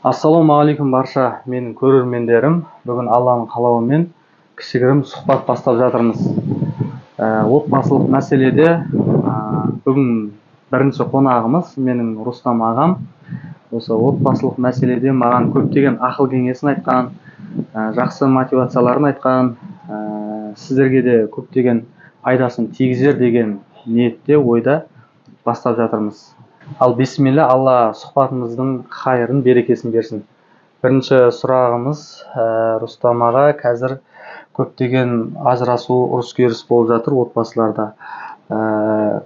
Ассалаумағалейкум барша менің көрермендерім. Бүгін Алланың қалауымен кішігірім сұхбат бастап жатырмыз. Отбасылық мәселеде бүгін бірінші қонағымыз менің Рустам ағам. Осы отбасылық мәселеде маған көптеген ақыл кеңесін айтқан, жақсы мотивацияларын айтқан, сіздерге де көптеген пайдасын тигізер деген ниетте, ойда бастап жатырмыз. Ал бисмилля, Алла сұхбатымыздың хайырын, берекесін берсін. Бірінші сұрағымыз, Рустам аға, қазір көптеген ажырасу, ұрыс керіс болып жатыр отбасыларда.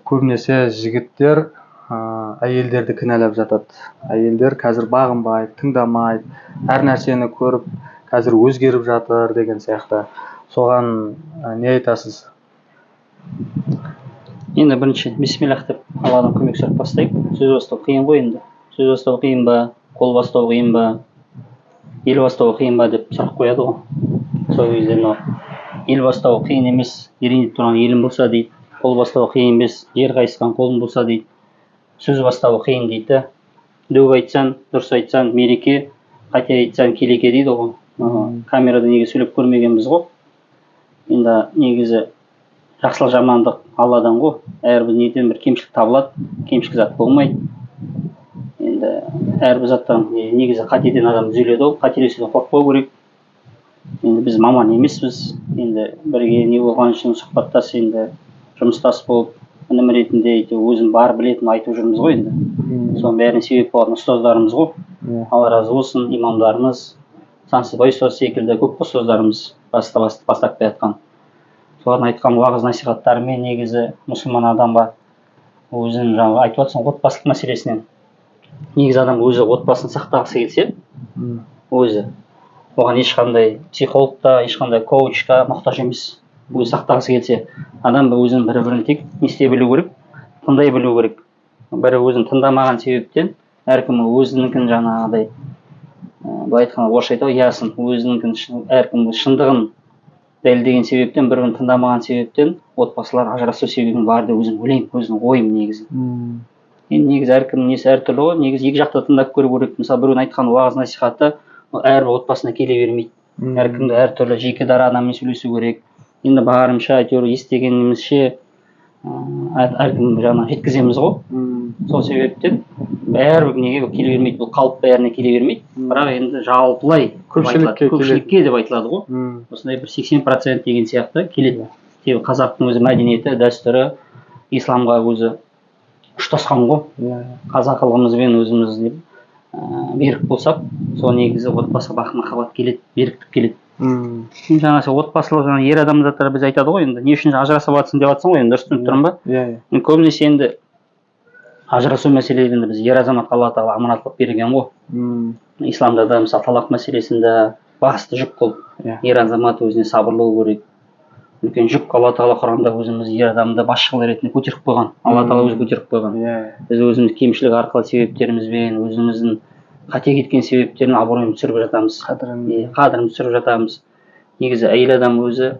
Көбінесе жігіттер әйелдерді кінәлап жатады. Әйелдер қазір бағынбайды, тыңдамайды, әр нәрсені көріп, қазір өзгеріп жатыр деген сияқты. Соған не айтасыз? Енді бірінші бисмиллах деп Алладан көмек сұрап бастайық. Сөз бастау қиын ғой енді. Сөз бастау қиын ба, қол бастау қиын ба, ел бастау қиын ба деп сұрақ қояды ғой. Сол кезде ел бастау қиын емес, ерейіп тұрған елім болса дейді. Қол бастау қиын емес, жер қайысқан қолым болса дейді. Сөз бастау қиын дейді. Дөп айтсаң, дұрыс айтсаң, мереке, қате айтсаң, келеке дейді ғой. Камерада неге сөйлеп көрмегенбіз ғой. Енді негізі жақсылық жамандық Алладан ғой. Әрбір неден бір кемшілік табылады, кемшілік зат болмайды. Енді әрбір заттан негізі қатеден адам түзеледі ғой, қателесуден қорықпау керек. Енді біз маман емеспіз. Енді бірге не болған үшін сұхбаттас, енді жұмыстас болып, інім ретінде өзім бар білетін айтып жүрміз ғой енді. Соның бәріне себеп болған ұстаздарымыз ғой. Алла разы болсын, имамдарымыз, Сансызбай ұстаз секілді көп ұстаздарымыз бастап жатқан. Солардың айтқан уағыз насихаттарымен негізі мұсылман адамға өзін жаңағы айтып жатсың отбасылық мәселесінен. Негізі адам өзі отбасын сақтағысы келсе, өзі оған ешқандай психолог та, ешқандай коуч та мұқтаж емес. Өзі сақтағысы келсе, адам өзінің бір-бірін тек не істей білу керек, тыңдай білу керек. Бірі өзін тыңдамаған себептен, әркім өзінікін жаңағыдай, былай айтқанда орысша айтады, ясын, өзінікін әркім шындығын дәлелдеген себептен, бір-бірін тыңдамаған себептен отбасылар ажырасу себебін бар деп өзім ойлаймын, өзімнің ойым негізі. Енді негізі әркімнің несі әртүрлі ғой, негізі екі жақты тыңдап көру керек. Мысалы, біреудің айтқан уағыз насихаты әрбір отбасына келе бермейді. Әркімді әртүрлі жеке дара адаммен сөйлесу керек. Енді барымша әйтеуір естігенімізше әркім жаңа жеткіземіз ғой. Сол себептен бәрібір неге келе бермейді, бұл қалып бәріне келе бермейді. Бірақ енді жалпылай көпшілікке деп айтылады ғой. Осындай бір 80% деген сияқты келеді. Қазақтың өзі мәдениеті, дәстүрі, исламға өзі ұштасқан ғой. Қазақылығымызбен өзіміз берік болсақ, сол негізі отбасы бақыт махаббат келеді, беріктік келеді. Жаңағы отбасылық ер адамдар біз айтады ғой, енді не үшін ажырасып жатсың деп жатсың ғой, енді дұрыс түсініп тұрмын ба? Көбінесе енді ажырасу мәселелерінде біз ер азаматқа Алла тағала аманат қылып берген ғой. Исламда да мысалы талақ мәселесінде басты жүк қыл. Ер азамат өзіне сабырлы болу керек. Үлкен жүк Алла тағала Құранда өзіміз ер адамды басшылық ретінде көтеріп қойған. Алла тағала өзі көтеріп қойған. Біз өзіміз кемшілік арқылы себептерімізбен, өзіміздің қате кеткен себептерін абыройын түсіріп жатамыз. Қадірін түсіріп жатамыз. Негізі әйел адам өзі,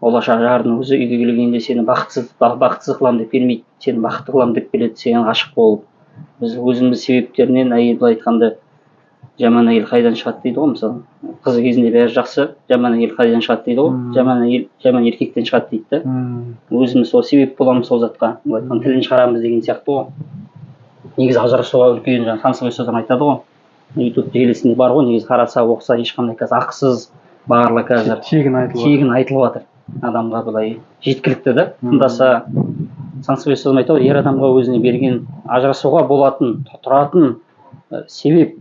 болашақ жарының өзі үйге келгенде сені бақытсыз қыламын деп келмейді, сені бақытты қыламын деп келеді, сен ғашық болып. Біз өзіміз себептерінен әйел былай айтқанда жаман әйел қайдан шығады дейді ғой, мысалы. Қыз кезінде бәрі жақсы, жаман әйел қайдан шығады дейді ғой, жаман еркектен шығады дейді да. Өзіміз сол себеп боламыз сол затқа, былай айтқанда тілін шығарамыз деген сияқты ғой. Негізі ажырасуға үлкен жаңағы Сансызбай ұстаздан айтады ғой. YouTube желісінде бар ғой, негізі қараса, оқыса ешқандай қазір ақысыз барлы қазір тегін айтылып жатыр. Адамға былай жеткілікті да. Тыңдаса, Сансызбай ұстазым айтады, ер адамға өзіне берген ажырасуға болатын, тұратын себеп,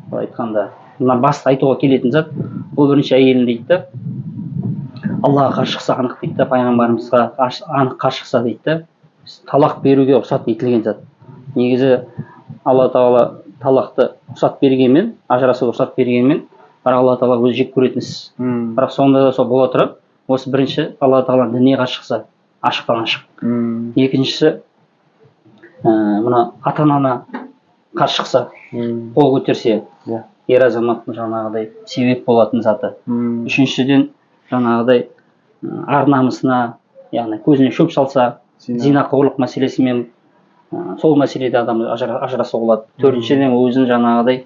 былай айтқанда, мына басты айтуға келетін зат, бұл бірінші әйелін дейді да. Аллаға қарсы шықса анық дейді да, пайғамбарымызға анық қарсы шықса дейді да, талақ беруге рұқсат етілген зат. Негізі Алла тағала талақты рұқсат бергенмен, ажырасуға рұқсат бергенмен, бірақ Алла тағала өзі жек көретін іс. Бірақ сонда да сол бола тұрып, осы бірінші Алла тағала дініне қарсы шықса, ашықтан ашық. Екіншісі, мына ата-ананы қарсы шықса, қол көтерсе, ер азаматтың жаңағыдай себеп болатын заты. Үшіншіден, жаңағыдай ар намысына, яғни көзіне шөп салса, зинақорлық мәселесімен сол мәселеде адам ажырасуға болады. Төртіншіден, өзін жаңағыдай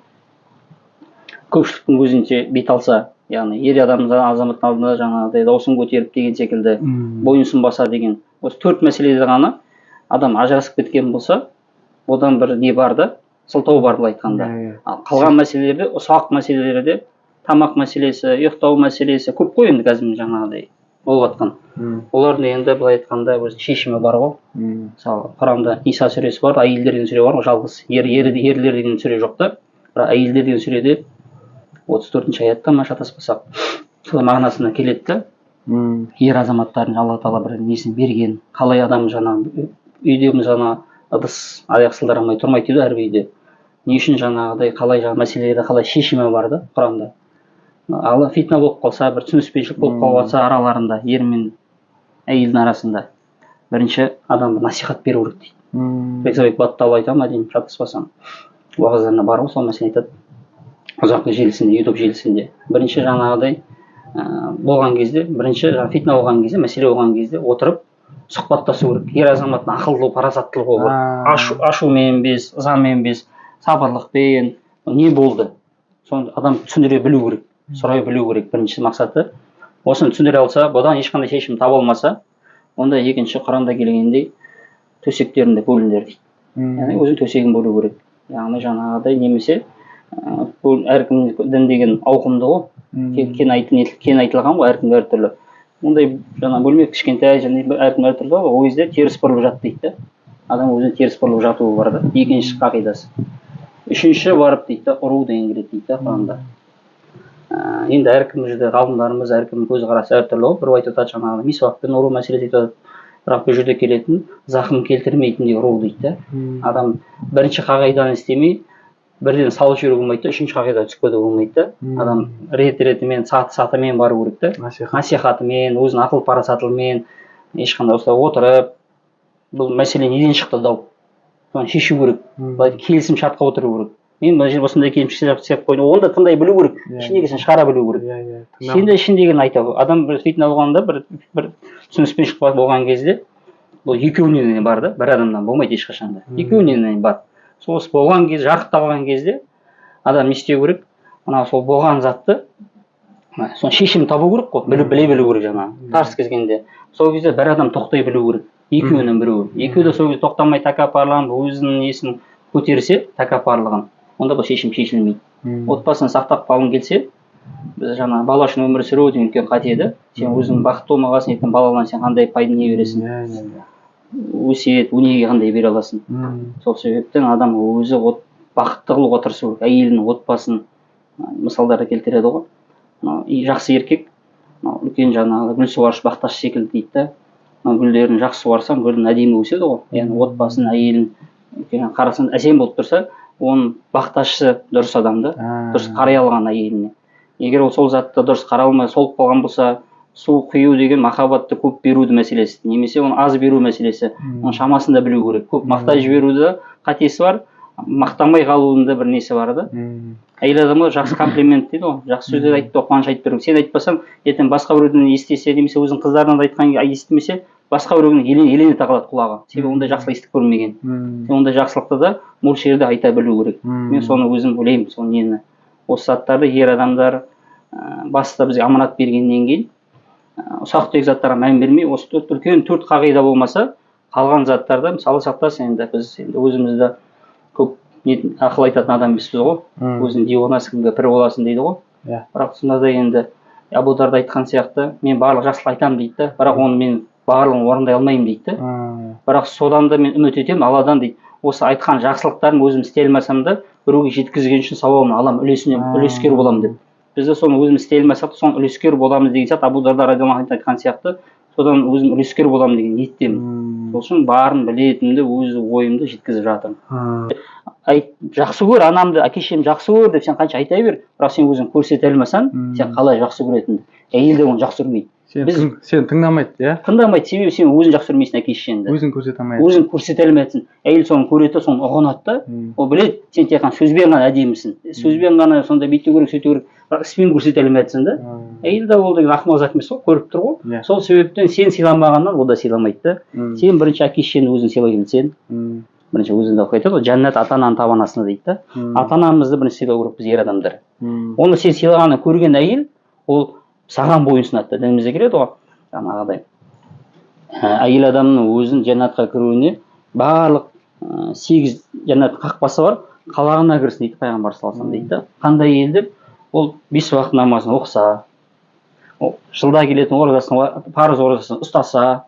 көпшіліктің көзінше бет алса, яғни ер адам азаматтың алдында жаңағыдай дауысын көтеріп деген секілді бойынсын баса деген осы 4 мәселеде ғана адам ажырасып кеткен болса, одан бір не бар да, сылтау бар былай айтқанда. Ал қалған мәселелерде, ұсақ мәселелерде тамақ мәселесі, ұйықтау мәселесі көп қой енді қазір жаңағыдай болып жатқан. Олардың енді былай айтқанда өз шешімі бар ғой. Мысалы, Құранда Иса сүресі бар, әйелдер деген сүре бар ғой, жалғыз. Ерлер деген сүре жоқ та. Бірақ әйелдер деген сүреде 34-ші аятта ма шатаспасақ, сол мағынасына келеді да. Ер азаматтардың Алла Тағала бір несін берген, қалай адам жаңағы үйдегі жаңа ыдыс аяқ сылдырамай тұрмайды дейді әрбір үйде. Не үшін жаңағыдай қалай жаңа мәселелерде қалай шешімі бар да Құранда. Ал фитна болып қалса, бір түсініспеушілік болып қалып жатса араларында, ер мен әйелдің арасында, бірінші адам насихат беру керек дейді. Бексабек баттал айтамын, әдейі шатаспасам. Уағыздарына бар ғой, сол мәселе айтады. Ұзақ желісінде, YouTube желісінде. Бірінші жаңағыдай болған кезде, бірінші фитна болған кезде, мәселе болған кезде отырып сұхбаттасу керек. Ер азаматтың ақылдылығы, парасаттылығы болу. Ашумен без, ызамен без, сабырлықпен не болды? Соны адам түсіндіре білу керек. Сұрай білу керек. Бірінші мақсаты осыны түсіндіре алса, бұдан ешқандай шешім таба алмаса, онда екінші Құранда келгендей төсектерінде бөліңдер дейді. Яғни өзің төсегін бөлу керек. Яғни жаңағыдай немесе әркім дін деген ауқымды ғой. Кен айтылған ғой, әркім әртүрлі. Ондай жаңа бөлме кішкентай және әркім әртүрлі ғой. Ол кезде теріс бұрылып жатты дейді. Адам өзіне теріс бұрылып жатуы бар да. Екінші қағидасы. Үшінші барып дейді, ұру деген келеді дейді Құранда. Енді әркім жерде ғалымдарымыз, әркім көзқарасы әртүрлі ғой. Бір айтып жатады жаңағы мисуакпен ұру мәселесі айтады. Бірақ бұл жерде келетін зақым келтірмейтіндей ұру дейді. Адам бірінші қағиданы істемей, бірден салып жіберуге болмайды, үшінші қағидаға түсіп кетуге болмайды. Адам ретімен, сатымен бару керек та. Насихатымен, өзінің ақыл парасатымен, ешқандай осылай отырып, бұл мәселе неден шықты дау? Соны шешу керек. Былай келісім шартқа отыру керек. Мен мына жерде осындай келісім шарт қойдым. Онда тыңдай білу керек. Ішіндегісін шығара білу керек. Сен де ішіндегіні айта. Адам бір фитна болғанда, бір түсініспеушілік болған кезде, бұл екеуінен бар да, бір адамнан болмайды ешқашанда. Екеуінен бар. Сол болған кезде, жарықталған кезде адам не істеу керек? Мына сол болған затты соны шешім табу керек қой. Біле білу керек жаңағы. Тарс кезгенде. Сол кезде бір адам тоқтай білу керек. Екеуінің біреуі. Екеуі де сол кезде тоқтамай тәкаппарланып, өзінің несін көтерсе, тәкаппарлығын, онда бұл шешім шешілмейді. Отбасын сақтап қалғың келсе, біз жаңа бала үшін өмір сүру деген үлкен қате еді. Сен өзің бақытты болмағансың, ертең балалардан сен қандай пайда не бересің? Өсиет, өнеге қандай бере аласың? Сол себептен адам өзі бақытты қылуға тырысу керек. Әйелінің отбасын мысалдары келтіреді ғой. Жақсы еркек, үлкен жаңағы гүл суарыш бақташы секілді дейді да. Гүлдерін жақсы суарсаң, гүлдің әдемі өседі ғой. Яғни отбасын, әйелін қарасаң әсем болып тұрса, оның бақташысы дұрыс адамды, дұрыс қарай алған әйеліне. Егер ол сол затты дұрыс қарай алмай солып қалған болса, су құю деген махаббатты көп беруді мәселесі, немесе оны аз беру мәселесі, оның шамасында білу керек. Көп мақтай жіберуді қатесі бар, мақтамай қалуында бір несі бар да. Әйел адамға жақсы комплимент дейді ғой, жақсы сөздер айтты, қуаныш айтып беру. Сен айтпасаң, ертең басқа біреуден естесе, немесе өзінің қыздарынан айтқан естімесе, басқа біреудің елене тағылады құлағы. Себебі ондай жақсылық естіп көрмеген. Ондай жақсылықты да мөлшерде айта білу керек. Мен соны өзім ойлаймын, соны нені. Осы заттарды ер адамдар баста бізге аманат бергеннен кейін ұсақ-түйек заттарға мән бермей, осы үлкен 4 қағида болмаса, қалған заттарда мысалы сақтас, енді біз өзімізді көп ақыл айтатын адам емеспіз ғой. Өзің диуанасы кімге пір боласың дейді ғой. Бірақ сонда да енді Абу Дарда айтқан сияқты, мен барлық жақсылық айтамын дейді, бірақ оны мен барлығын орындай алмаймын дейді. Бірақ содан да мен үміт етемін, Алладан дейді. Осы айтқан жақсылықтарын өзім істей алмасам да, біреуге жеткізген үшін сауабын аламын, үлескер боламын деп. Біз де соны өзіміз істей алмасақ, соны үлескер боламыз деген сияқты Абу Дарда радиаллаху анху айтқан сияқты, содан өзім үлескер боламын деген ниеттемін. Сол үшін барын білетінімді, өз ойымды жеткізіп жатырмын. Жақсы көр анамды, әке-шешемді жақсы көр деп сен қанша айта бер, бірақ сен өзің көрсете алмасаң, сен қалай жақсы көретінді. Әйел де оны жақсы көрмейді. Сен тыңдамайды, иә? Тыңдамайды, себебі сен өзің жақсы көрмейсің әке-шешеңді. Өзің көрсете алмайсың. Өзің көрсете алмайсың. Әйел соны көреді, соны ұғынады да. Ол біледі, сен тек қана сөзбен ғана әдемісің. Сөзбен ғана сонда бүйту керек, сөйту керек, бірақ іспен көрсете алмайсың да. Әйел де ол деген ақымақ зат емес қой, көріп тұр ғой. Сол себептен сен сыйламағаннан ол да сыйламайды да. Сен бірінші әке-шешеңді өзің сыйлай білсең, бірінші өзінде оқып айтады ғой, жәннат ата ананың табан астында дейді да. Ата анамызды бірінші сыйлау керек біз ер адамдар. Оны сен сыйлағанын көрген әйел, ол саған бойынсынады. Дінімізде келеді ғой, жаңағыдай әйел адамның өзін жәннатқа кіруіне барлық 8 жәннат қақпасы бар, қалағына кірсін дейді пайғамбар саллаллаху алейхи дейді да. Қандай әйел деп, ол 5 уақыт намазын оқыса, жылда келетін оразасын, парыз оразасын ұстаса,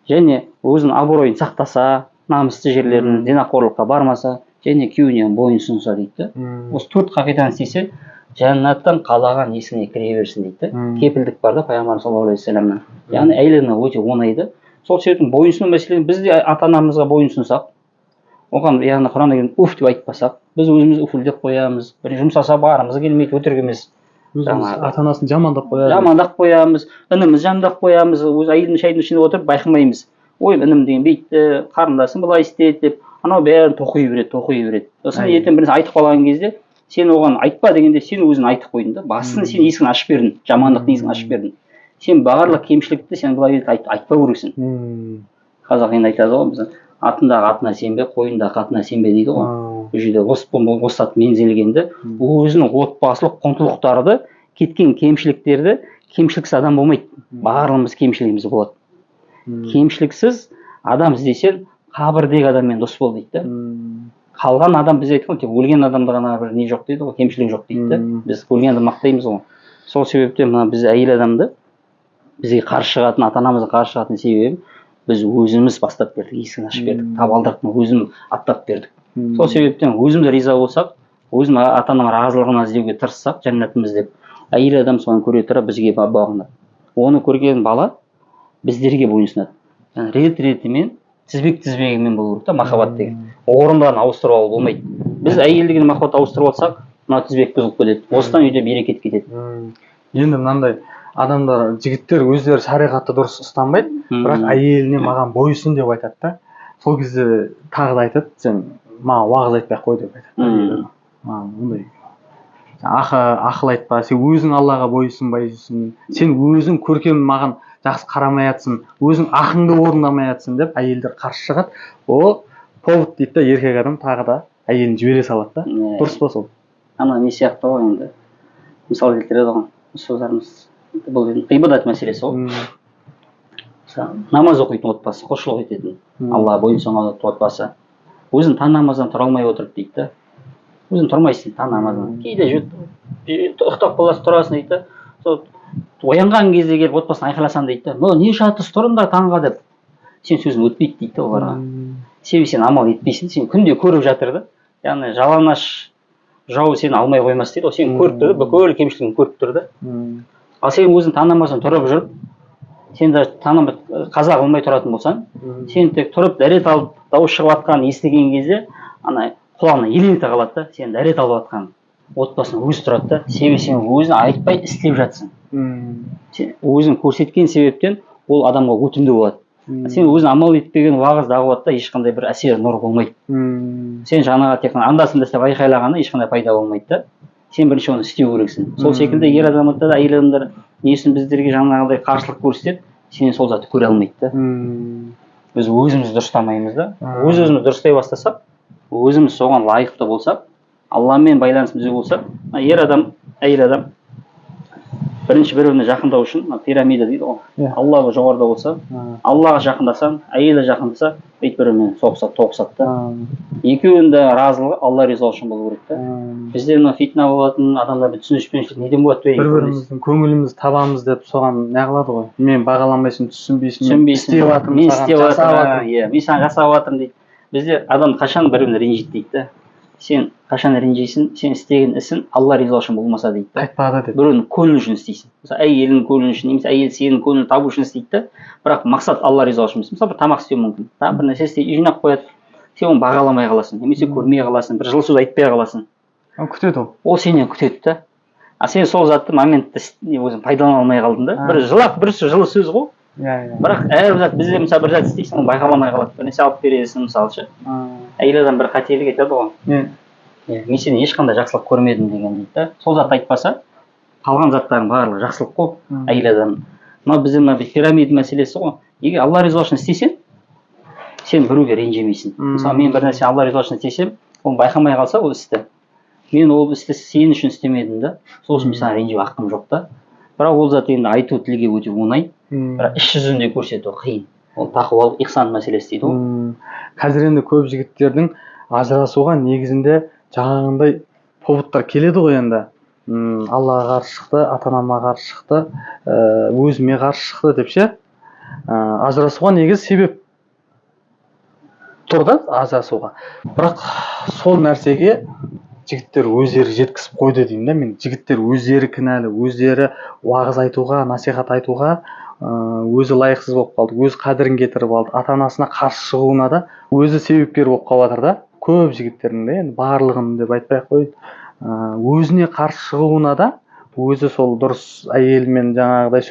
және өзінің абыройын сақтаса, намысты жерлерін зинақорлыққа бармаса, және күйеуіне бойынсұнса дейді да. Осы 4 қағиданы істесе, жәннаттан қалаған есігіне кіре берсін дейді да. Кепілдік бар да пайғамбар саллаллаху алейхи вассаламнан. Яғни әйеліне өте оңай. Сол себептен бойынсыну мәселен біз де ата анамызға бойынсынсақ, оған яғни Құранда келген уф деп айтпасақ, біз өзіміз уфілдеп қоямыз, бір жұмсаса барымыз келмейді, өтірік емес. Ата анасын жамандап қоямыз. Жамандап қоямыз, ініміз жамандап қоямыз, өз әйелдің шайдың ішінде отырып байқамаймыз. Ой, інім деген бүйтті, қарындасым былай істеді деп, анау бәрін тоқи береді. Сосын ертең бірнәрсе айтып қалған кезде, сен оған айтпа дегенде сен өзің айтып қойдың да. Басын сен есігін ашып бердің, жамандықтың есігін ашып бердің. Сен барлық кемшілікті сен былай айтпау керексің. Қазақ енді айтады ғой, біз атындағы атына сенбе, қойындағы қатына сенбе дейді ғой. Бұл жерде осы ат мензелгенді, өзінің отбасылық құндылықтарды, кеткен кемшіліктерді, кемшіліксіз адам болмайды. Барлығымыз кемшілігіміз болады. Кемшіліксіз адам іздесең, қабірдегі адаммен дос бол дейді. Қалған адам біз айтқан, тек өлген адамда ғана бір не жоқ дейді ғой, кемшілік жоқ дейді. Біз өлген адамды мақтаймыз ғой. Сол себептен біз әйел адамды бізге қарсы шығатын, ата анамызға қарсы шығатын себебі біз өзіміз бастап бердік, есігін ашып бердік, табалдырықтың өзіміз аттап бердік. Сол себептен өзіміз риза болсақ, өзім ата ананың разылығын іздеуге тырыссақ, жәннатымыз деп, әйел адам соны көре тұра бізге бағынады. Оны көрген бала біздерге бойынсынады. Рет-ретімен, тізбек-тізбегімен болу керек та, махаббат деген. Орындарын ауыстырып алу болмайды. Біз әйел деген махаббат ауыстырып алсақ, мына тізбек бұзылып кетеді. Осыдан үйде берекет кетеді. Енді мынандай адамдар, жігіттер өздері шариғатты дұрыс ұстанбайды, бірақ әйеліне маған бойсын деп айтады да. Сол кезде тағы да айтады, сен маған уағыз айтпай қой деп айтады. Ондай ақыл айтпа, сен өзің Аллаға бойсынбайсың, сен өзің көркем маған жақсы қарамай жатсың, өзің ақыңды орындамай жатсың деп әйелдер қарсы шығады. О, повод дейді да, еркек адам тағы да әйелін жібере салады да. Дұрыс па сол? Ана не сияқты ғой енді. Мысал келтіреді ғой, ұстаздарымыз. Бұл ғибадат мәселесі ғой. Намаз оқитын отбасы, құлшылық ететін, Аллаға бойынсынған отбасы. Өзін таң намаздан тұра алмай отырып дейді да. Өзің тұрмайсың таң намаздан. Кейде ұйықтап қаласың, тұрасың дейді да. Оянған кезде келіп отбасын айқайласаң дейді да. Не жатырсыз тұрыңдар таңға деп. Сен сөзің өтпейді дейді да оларға. Себебі сен амал етпейсің, сен күнде көріп жатыр да. Яғни жалаңаш жау сені алмай қоймас дейді. Сен көріп тұр да, бүкіл кемшілігін көріп тұр да. Ал сен өзің таң намаздан тұрып жүріп, сен де қаза қылмай тұратын болсаң, сен тек тұрып дәрет алып дауыс шығып жатқанын естіген кезде, ана құлағына елеңте қалады да, сен дәрет алып жатқан отбасына өзі тұрады да, себебі сен өзің айтпай істеп жатсың. Сен өзің көрсеткен себептен ол адамға өтімді болады. Сен өзің амал етпеген уағыз дағуатта ешқандай бір әсер нұр болмайды. Сен жаңағы тек андасында істеп айқайлағаны ешқандай пайда болмайды да. Сен бірінші оны істеу керексің. Сол секілді ер азаматта да әйел адамдар несін біздерге жаңағыдай қарсылық көрсетеді, сен сол затты көре алмайды да. Біз өзімізді дұрыстамаймыз да. Өз-өзімізді дұрыстай бастасақ, өзіміз соған лайықты болсақ, Алламен байланысымыз болса, ер адам, әйел адам бірінші бір-біріне жақындау үшін пирамида дейді ғой. Аллаға жоғарыда болса, Аллаға жақындасаң, әйелі жақындаса, бір-бірімен соғысады, тоғысады да. Екеуінің де разылығы Алла ризалығы үшін болу керек та. Бізде мына фитна болатын адамдардың түсініспеушілік неден болады? Бір-біріміздің көңілімізді табамыз деп соған не қылады ғой. Мен бағаламайсың, түсінбейсің, мен істеп жатырмын, мен саған жасап жатырмын дейді. Бізде адам қашан бір-бірін ренжиді дейді да. Сен қашан ренжисің, сен істеген ісің Алла ризалығы үшін болмаса дейді. Айтпады деп. Біреудің көңілі үшін істейсің. Мысалы, әйелінің көңілі үшін, немесе әйел сенің көңілін табу үшін істейді да. Бірақ мақсат Алла ризалығы үшін емес. Мысалы, бір тамақ істеу мүмкін. Бір нәрсе істейді, жинап қояды. Сен оны бағаламай қаласың, немесе көрмей қаласың, бір жылы сөз айтпай қаласың. Күтеді ол. Ол сенен күтеді да. А сен сол затты моментте өзің пайдалана алмай қалдың да. Бір жылақ, бір жылы сөз ғой. Бірақ әрбір зат бізде мысалы бір зат істейсің, оны байқаламай қалады. Бір нәрсе алып бересің, мысалы ше. Әйел адам бір қателік айтады ғой. Мен сені ешқандай жақсылық көрмедім деген дейді да. Сол затты айтпаса, қалған заттардың барлығы жақсылық қой, әйел адам. Мына бізде мына пирамида мәселесі ғой. Егер Алла ризалығы үшін істесең, сен біреуге ренжімейсің. Мысалы мен бір нәрсе Алла ризалығына істесем, оны байқамай қалса ол істі, мен ол істі сен үшін істемедім да, сол үшін мен саған ренжуге хақым жоқ та. Бірақ ол зат енді айту тілге өте оңай, бірақ іс жүзінде көрсету қиын. Ол тақуалық, ихсан мәселесі дейді ғой. Қазір енді көп жігіттердің ажырасуға негізінде жаңағындай поводтар келеді ғой енді. Аллаға қарсы шықты, ата-анама қарсы шықты, өзіме қарсы шықты деп ше. Ажырасуға негіз себеп тұр да, ажырасуға. Бірақ сол нәрсеге жігіттер өздері жеткізіп қойды деймін да мен. Жігіттер өздері кінәлі, өздері уағыз айтуға, насихат айтуға өзі лайықсыз болып қалды, өз қадірін кетіріп алды, ата-анасына қарсы шығуына да өзі себепкер болып қалып жатыр да. Көп жігіттердің де, енді барлығын деп айтпай ақ қояйын, өзіне қарсы шығуына да өзі сол дұрыс әйелмен жаңағыдай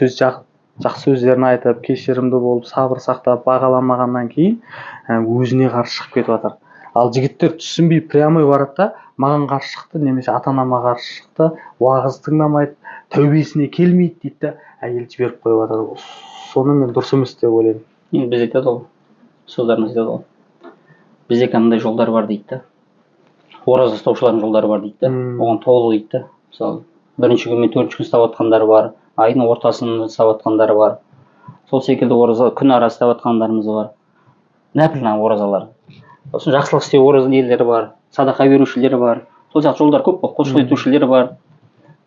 жақсы сөздерін айтып, кешірімді болып, сабыр сақтап, бағаламағаннан кейін өзіне қарсы шығып кетіп жатыр. Ал жігіттер түсінбей прямой барады да, маған қарсы шықты, немесе ата-анама қарсы шықты, уағыз тыңдамайды, тәубесіне келмейді дейді да, әйел жіберіп қойып жатыр. Соны мен дұрыс емес деп ойлаймын. Енді біз айтады ғой, ұстаздарымыз айтады ғой, бізде қандай жолдар бар дейді да, ораза ұстаушылардың жолдары бар дейді да, оған толы дейді да. Мысалы, бірінші күн мен төртінші күн ұстап жатқандары бар, айдың ортасын ұстап жатқандары бар, сол секілді ораза күн арасы ұстап жатқандарымыз бар, нәпіл оразалар. Сосын жақсылық істеу ораза нелері бар, садақа берушілері бар, сол сияқты жолдар көп қой, құлшылық етушілері бар.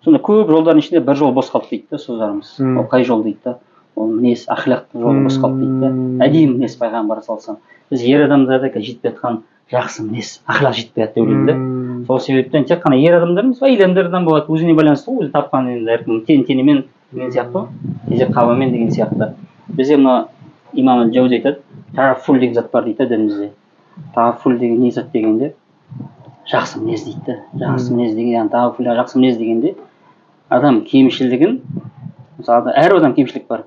Сонда көп жолдардың ішінде бір жол бос қалды дейді да ұстаздарымыз. Ол қай жол дейді да? Ол мінез, ахлақ жолы бос қалды дейді да. Әдейі мінез пайғамбар салсам. Біз ер адамдарда жетпей жатқан жақсы мінез, ахлақ жетпей жатты деп ойлаймын да. Сол себептен тек қана ер адамдар емес, әйел адамдардан болады, өзіне байланысты ғой, өзі тапқан енді әркім тең-теңімен деген сияқты ғой, тезек қабымен деген сияқты. Бізде мына имам Жаузи айтады, тараффул деген зат бар дейді дінімізде. Тараффул деген не зат дегенде жақсы мінез дейді да. Жақсы мінез деген, тараффул жақсы мінез дегенде адам кемшілігін, мысалы әр адам кемшілік бар,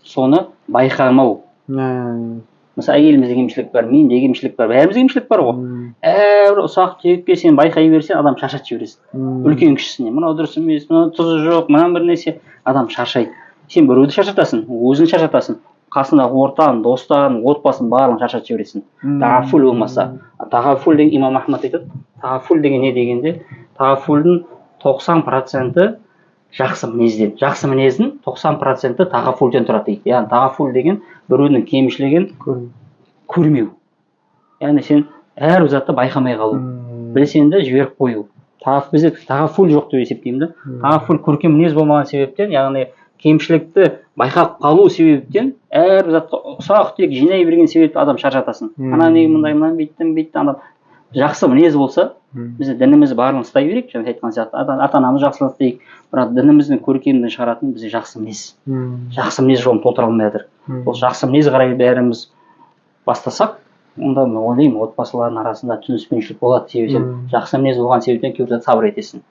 соны байқамау. Мысалы әйелімізде кемшілік бар, менде кемшілік бар, бәрімізде кемшілік бар ғой. Әр ұсақ түйекке сен байқай берсең, адам шаршатып жібересің. Үлкен кішісіне, мынау дұрыс емес, мынау тұзы жоқ, мынау бір нәрсе, адам шаршайды. Сен біреуді шаршатасың, өзін шаршатасың, қасындағы ортаң, достарын, отбасын барлығын шаршатып жібересің. Тагафул болмаса. Тагафул деген имам Ахмад айтады. Тагафул деген не дегенде, тагафулдың 90% жақсы мінезден. Жақсы мінездің 90% тагафулден тұрады дейді. Яғни тагафул деген біреудің кемшілігін көрмеу. Яғни сен әр затты байқамай қалу. Білсең де жіберіп қою. Бізде тагафул жоқ деп есептеймін да. Тагафул көркем мінез болмаған себептен, яғни кемшілікті байқап қалу себептен әр затқа ұсақ түйек жинай берген себепті адам шаршатасың. Ана неге мындай, мынаны бүйттім, адам жақсы мінез болса, біз дініміз барлығын ұстай берейік, жаңа айтқан сияқты, ата-анамыз жақсылық істейік, бірақ дініміздің көркемдігін шығаратын бізде жақсы мінез. Жақсы мінез жолын толтыра алмай жатыр. Ол жақсы мінез қарай бәріміз бастасақ, онда мен ойлаймын, отбасылардың арасында түсініспеушілік болады. Себебі жақсы мінез болған себептен көп зат сабыр етесің.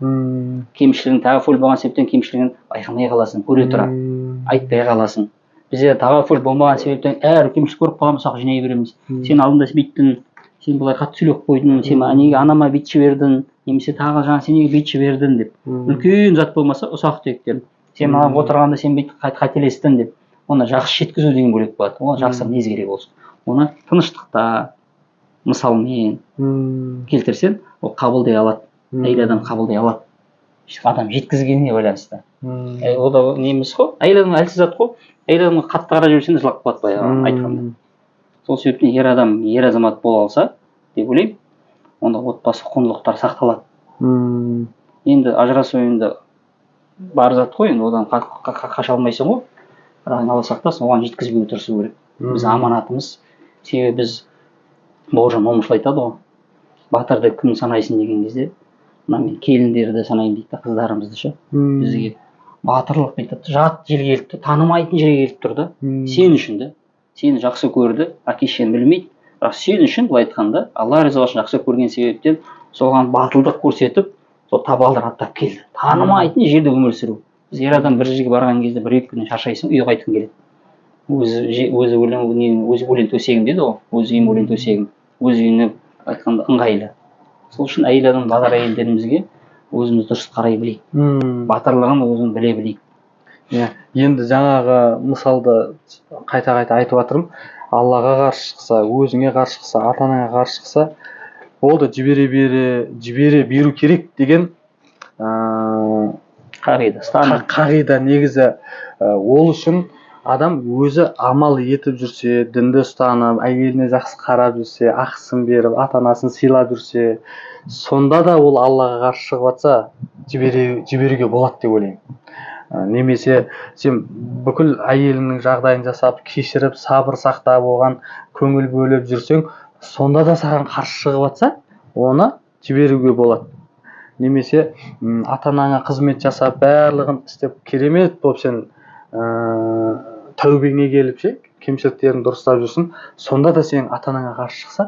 Кемшілігін, тагафул болған себептен кемшілігін байқамай қаласың, көре тұра, айтпай қаласың. Бізде тагафул болмаған себептен әр кемшілік көріп қаламыз, сақ жинай береміз. Сен алдында бүйттің, сен былай қатты сөйлеп қойдың, сен неге анама бүйтіп жібердің, немесе тағы жаңа сен неге бүйтіп жібердің деп. Үлкен зат болмаса, ұсақ түйектер. Сен маған отырғанда сен бүйтіп қателестің деп. Оны жақсы жеткізу деген бөлек болады. Ол жақсы мінез керек болсын. Оны тыныштықта, мысалмен келтірсең, ол қабылдай алады. Әйел адам қабылдай алады. Адам жеткізгеніне байланысты. Ол да неміз ғой, әйел адам әлсіз зат қой. Әйел адамға қатты қарап жүрсең жылап қалады баяғы айтқанда. Сол себептен ер адам, ер азамат бола алса, деп ойлаймын, онда отбасы құндылықтар сақталады. Енді ажырасу енді бар зат қой, енді одан қаша алмайсың ғой. Бірақ Алла сақтасын, оған жеткізбеуге тырысу керек. Біз аманатымыз, себебі біз бауыржан момышұлы айтады ғой, батырды кім санайсың деген кезде, мына мен келіндерді санаймын дейді, қыздарымызды ше. Бізге батырлық дейді, жат жерге келіп тұр, танымайтын жерге келіп тұр да, сен үшін де. Сені жақсы көрді, әке-шешең білмейді, бірақ сен үшін былай айтқанда, Алла ризалығы үшін жақсы көрген себептен соған батылдық көрсетіп, сол табалдыр аттап келді. Танымайтын жерде өмір сүру. Біз ер адам бір жерге барған кезде бір-екі күннен шаршайсың, үйге қайтқың келеді. Өзі өлең төсегім дейді ғой, өзі үйім өлең төсегім, өз үйіне айтқанда ыңғайлы. Сол үшін әйел адам, батыр әйелдерімізге өзіміз дұрыс қарай білейік, батырлығын өзін біле білейік. Енді жаңағы мысалды қайта айтып жатырмын. Аллаға қарсы шықса, өзіңе қарсы шықса, ата анаңа қарсы шықса, болды жібере беру керек деген қағида негізі. Ол үшін адам өзі амал етіп жүрсе, дінді ұстанып, әйеліне жақсы қарап жүрсе, ақысын беріп, ата анасын сыйлап жүрсе, сонда да ол Аллаға қарсы шығып жатса, жіберуге болады деп ойлаймын. Немесе сен бүкіл әйеліңнің жағдайын жасап, кешіріп, сабыр сақтап, оған көңіл бөліп жүрсең, сонда да саған қарсы шығып жатса, оны жіберуге болады. Немесе ата анаңа қызмет жасап, барлығын істеп, керемет болып сен тәубеңе келіп ше, кемшіліктерін дұрыстап жүрсің, сонда да сенің ата анаңа қарсы шықса,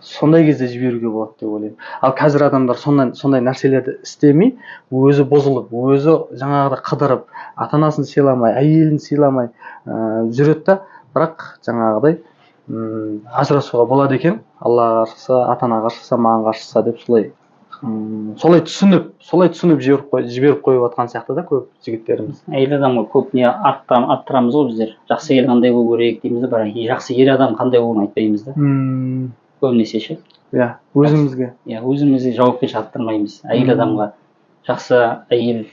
сондай кезде жіберуге болады деп ойлаймын. Ал қазір адамдар сондай нәрселерді істемей, өзі бұзылып, өзі жаңағыда қыдырып, ата анасын сыйламай, әйелін сыйламай жүреді да, бірақ жаңағыдай ажырасуға болады екен. Аллаға қарсы шықса, ата анаға қарсы шықса, маған қарсы шықса деп солай түсініп жіберіп қойып жатқан сияқты да көп жігіттеріміз. Әйел адамға көп не арттырамыз ғой біздер. Жақсы әйел қандай болу керек дейміз да, бірақ жақсы ер адам қандай болуын айтпаймыз да. Көбінесе ше. Иә, өзімізге жауапкершілік арттырмаймыз. Әйел адамға жақсы әйел,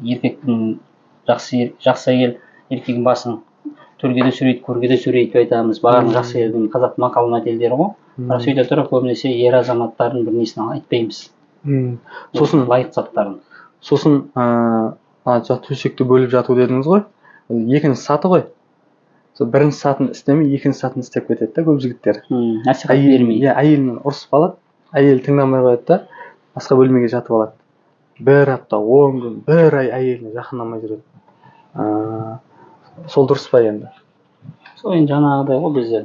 еркектің жақсы әйел еркектің басын төрге де сүрейді, көрге де сүрейді деп айтамыз. Барлық жақсы әйелдің қазақ мақал мәтелдері ғой. Бірақ сөйте тұра көбінесе ер азаматтардың бір несін айтпаймыз. Сосын лайық заттарын. Сосын төсекті бөліп жату дедіңіз ғой. Екінші саты ғой. Бірінші сатын істемей, екінші сатын істеп кетеді да көп жігіттер. Насихат бермей. Әйелмен ұрысып қалады. Әйел тыңдамай қояды да, басқа бөлмеге жатып алады. Бір апта, 10 күн, бір ай әйеліне жақындамай жүреді. Сол дұрыс па енді? Сол енді жаңағыдай ғой, бізде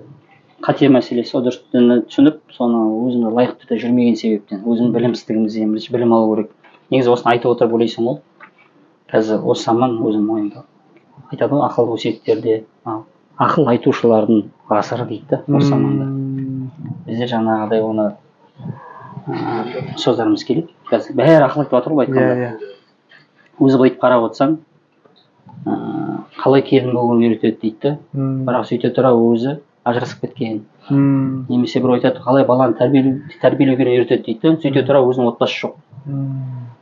қате мәселесі, сол дұрыстығын түсініп, соны өзіңе лайықты да жүрмеген себептен, өзің білімсіздігімізден бірінші білім алу керек. Негізі осыны айтып отырып ойлайсың ғой, қазір осы заман өзім мойында. Айтады ғой, ақыл өсиеттерде, ақыл айтушылардың ғасыры дейді да, осы заманда. Бізде жаңағыдай оны сөздеріміз келеді. Қазір бәрі ақыл айтып жатыр ғой айтқанда. Өзі былай қарап отырсаң, қалай келін болуын үйретеді дейді да. Бірақ сөйте тұра өзі ажырасып кеткен. Немесе бір айтады, қалай баланы тәрбиелеуге үйретеді дейді. Сөйте тұра өзінің отбасы жоқ.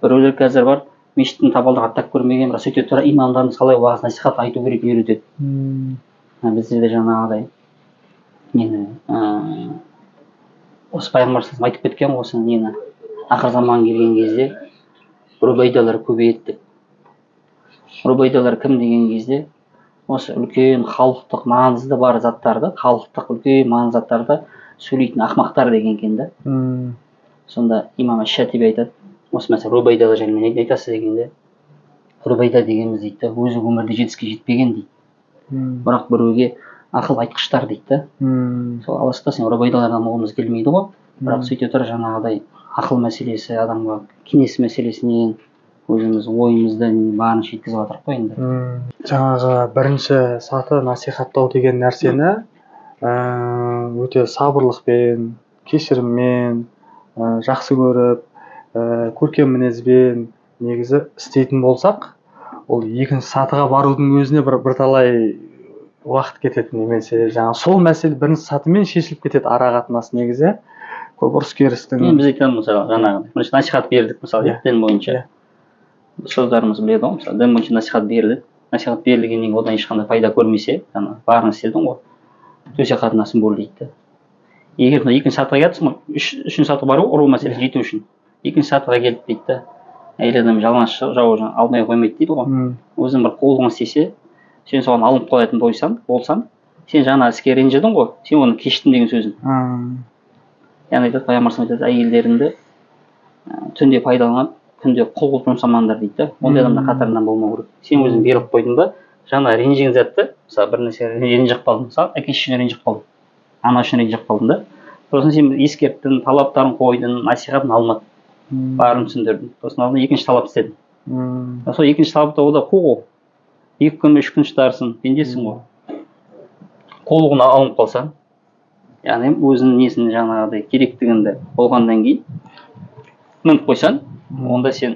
Біреулер қазір бар, мешіттің табалдырығын аттап көрмеген, бірақ сөйте тұра имамдарымыз қалай уағыз насихат айту керек үйретеді. Бізде де жаңағыдай осы пайғамбарымыз айтып кеткен осы нені ақыр заман келген кезде рубайдалар көбейеді деп. Рубайдалар кім деген кезде осы үлкен халықтық маңызды бар заттарды, халықтық үлкен маңызды заттарды сөйлейтін ақмақтар деген екен да. Сонда имам Аш-Шатиби айтады, осы мәселе рубайдалар жайында не айтасыз дегенде, рубайда дегеніміз дейді, өзі өмірде жетістікке жетпеген дейді. Бірақ біреуге ақыл айтқыштар дейді да. Сол алашта сен рубайдалардан болғымыз келмейді ғой. Бірақ сөйте тұра жаңағыдай ақыл мәселесі адамға кеңес мәселесінен өзіміз ойымызды барынша жеткізіп жатырық қой енді. Жаңағы бірінші саты насихаттау деген нәрсені өте сабырлықпен, кешіріммен, жақсы көріп, көркем мінезбен негізі істейтін болсақ, ол екінші сатыға барудың өзіне бірталай уақыт кетеді. Немесе жаңағы сол мәселе бірінші сатымен шешіліп кетеді ара қатынас негізі. Көп ұрыс керістің. Біз айтамыз мысалы жаңағы насихат бердік мысалы дін бойынша. Ұстаздарымыз біледі ғой, мысалы дін бойынша насихат берді. Насихат берілгеннен кейін одан ешқандай пайда көрмесе, барын істедің ғой, төсек қатынасын бол дейді. Егер екінші сатыға келіпсің, үшінші сатыға бару ұру мәселесі жету үшін. Екінші сатыға келді дейді. Әйел адам жалаңаш жау алмай қоймайды дейді ғой. Өзің бір қолыңыз істесе, сен соған алынып қоятын болсаң, сен жаңа іске ренжідің ғой, сен оны кештің деген сөзін. Яғни айтады, пайғамбарымыз айтады, әйелдеріңді түнде пайдаланып, күнде құл қылып жұмсамаңдар дейді. Ондай адамдар қатарынан болмау керек. Сен өзің беріп қойдың ба, жаңа ренжіген затты, мысалы бір нәрсе ренжіп қалдың, мысалы әкесі үшін ренжіп қалдың, ана үшін ренжіп қалдың да. Сосын сен ескерттің, талаптарын қойдың, насихатын алмадың, барын түсіндірдің. Сосын алдында екінші талап істедің. Сол екінші талапта ода қуғу. 2 күн, 3 күн шыдарсың, пендесің ғой. Қолығына алынып қалсаң, яғни өзінің несін жаңағыдай керектігінде болғаннан кейін мініп қойсаң, онда сен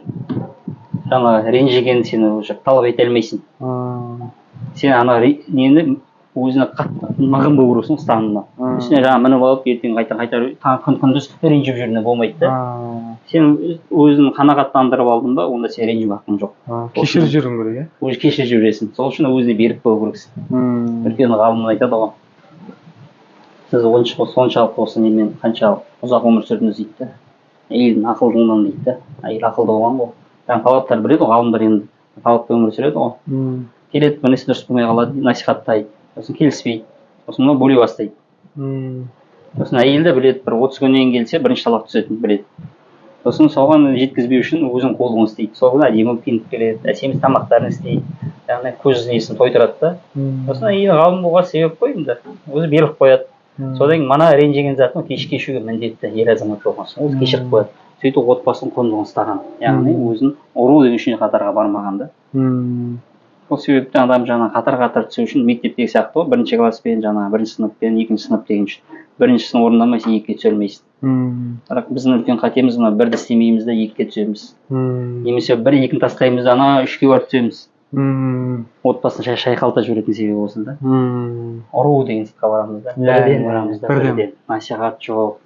жаңағы ренжіген сені уже талап ете алмайсың. Сен ана нені өзіне қатты мығым болып жүрсің ұстанымына. Үстіне жаңағы мініп алып ертең қайта күндіз ренжіп жүргеніне болмайды да. Сен өзін қанағаттандырып алдың ба, онда сен ренжіп hakkың жоқ. Кешіріп жүруің керек, иә? Өзі кешіріп жүресің. Сол үшін өзіне берік болу керексің. Үлкен ғалым айтады ғой. Сіз соншалық осы немен қаншалық ұзақ өмір сүрдіңіз дейді. Әйелдің ақылдылығынан дейді да. Әйел ақылды болған ғой. Жаңағы талаптар біледі ғой, ғалымдар енді талаппен өмір сүреді ғой. Келеді, бір нәрсе дұрыс болмай қалады, насихаттайды. Сосын келіспейді. Сосын мынау бөле бастайды. Сосын әйел де біледі, бір 30 күннен келсе бірінші талақ түсетінін біледі. Сосын соған жеткізбеу үшін өзінің қолын істейді. Сол күні әдемі киініп келеді, әсем тамақтарын істейді. Яғни көз несін тойдырады да. Сосын әйел ғалым болған себеп қой енді. Өзі беріліп қояды. Содан кейін мана ренжіген затын кешуге міндетті ер азамат болған соң ол кешіріп қояды. Сөйтіп отбасын құндылығын ұстаған. Яғни өзін ұру деген үшін қатарға бармаған да. Сол себептен адам жаңа қатар түсу үшін мектептегі сияқты ғой, бірінші класспен жаңа бірінші сыныппен екінші сынып деген үшін. Біріншісін орындамайсың, екіге түсе алмайсың. Бірақ біздің үлкен қатеміз мына бірді істемейміз да екіге түсеміз. Немесе бір екіні тастаймыз да ана үшке барып түсеміз. Отбасын шайқалта жүретін себебі осында да. Ұру деген сыртқа барамыз да. Бірден барамыз да. Бірден. Насихат жоқ,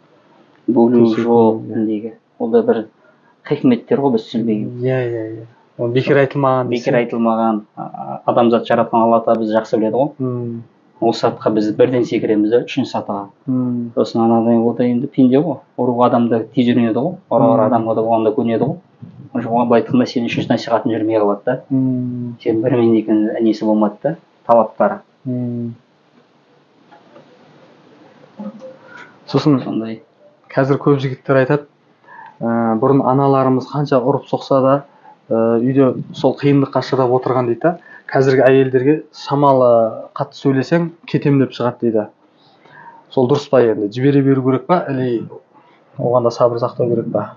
бөлу жоқ дегендегі. Ол да бір хикметтер ғой біз түсінбейміз. Иә. Ол бекер айтылмаған. Бекер айтылмаған. Адамзат жаратқан Алла Тағала бізді жақсы біледі ғой. Осы сатыға біз бірден секіреміз да, үшінші сатыға. Сосын анадан ол да енді пенде ғой. Ұруға адамды тез үйренеді ғой. Ұрар адамға да оған да көнеді ғой. Былай айтқанда сен үшінші насихатын жүрмей қалады да. Сен бір мен екінің несі болмады да, талаптары. Сосын сондай. Қазір көп жігіттер айтады, бұрын аналарымыз қанша ұрып соқса да, үйде сол қиындыққа шыдап отырған дейді. Қазіргі әйелдерге шамалы қатты сөйлесең кетем деп шығады дейді. Сол дұрыс па енді? Жібере беру керек па, или оған да сабыр сақтау керек па?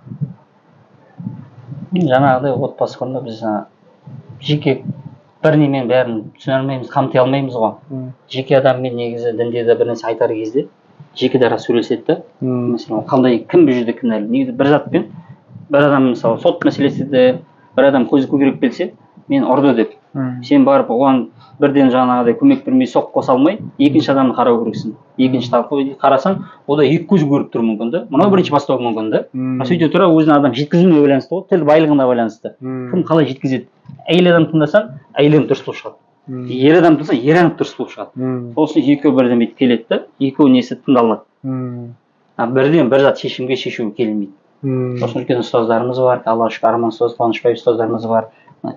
Жаңағыдай отбасы құрғанда біз жеке бір немен бәрін түсіне алмаймыз, қамти алмаймыз ғой. Жеке адаммен негізі дінде де бір нәрсе айтар кезде жеке дара сөйлеседі да. Мәселен, қандай кім бұл жерде кінәлі? Негізі бір затпен бір адам мысалы сот мәселесі де бір адам көзі көгеріп келсе, мен ұрды деп. Сен барып оған бірден жаңағыдай көмек бермей соқ қоса алмай, екінші адамды қарау керексің. Екінші талқы қарасаң, ол да екі көз көріп тұруы мүмкін да. Мынау бірінші бастауы мүмкін да. Сөйте тұра өзін адам жеткізуіне байланысты ғой, тіл байлығына байланысты. Кім қалай жеткізеді? Әйел адам тыңдасаң, әйел адам дұрыс болып шығады. Ер адам тыңдасаң, ер адам дұрыс болып шығады. Сол үшін екеуі бірден бүйтіп келеді да, екеуі несі тыңдалады. Бірден бір зат шешімге келмейді. Сосын үлкен ұстаздарымыз бар, Алла шүкір Арман ұстаз, Қуанышбай ұстаздарымыз бар.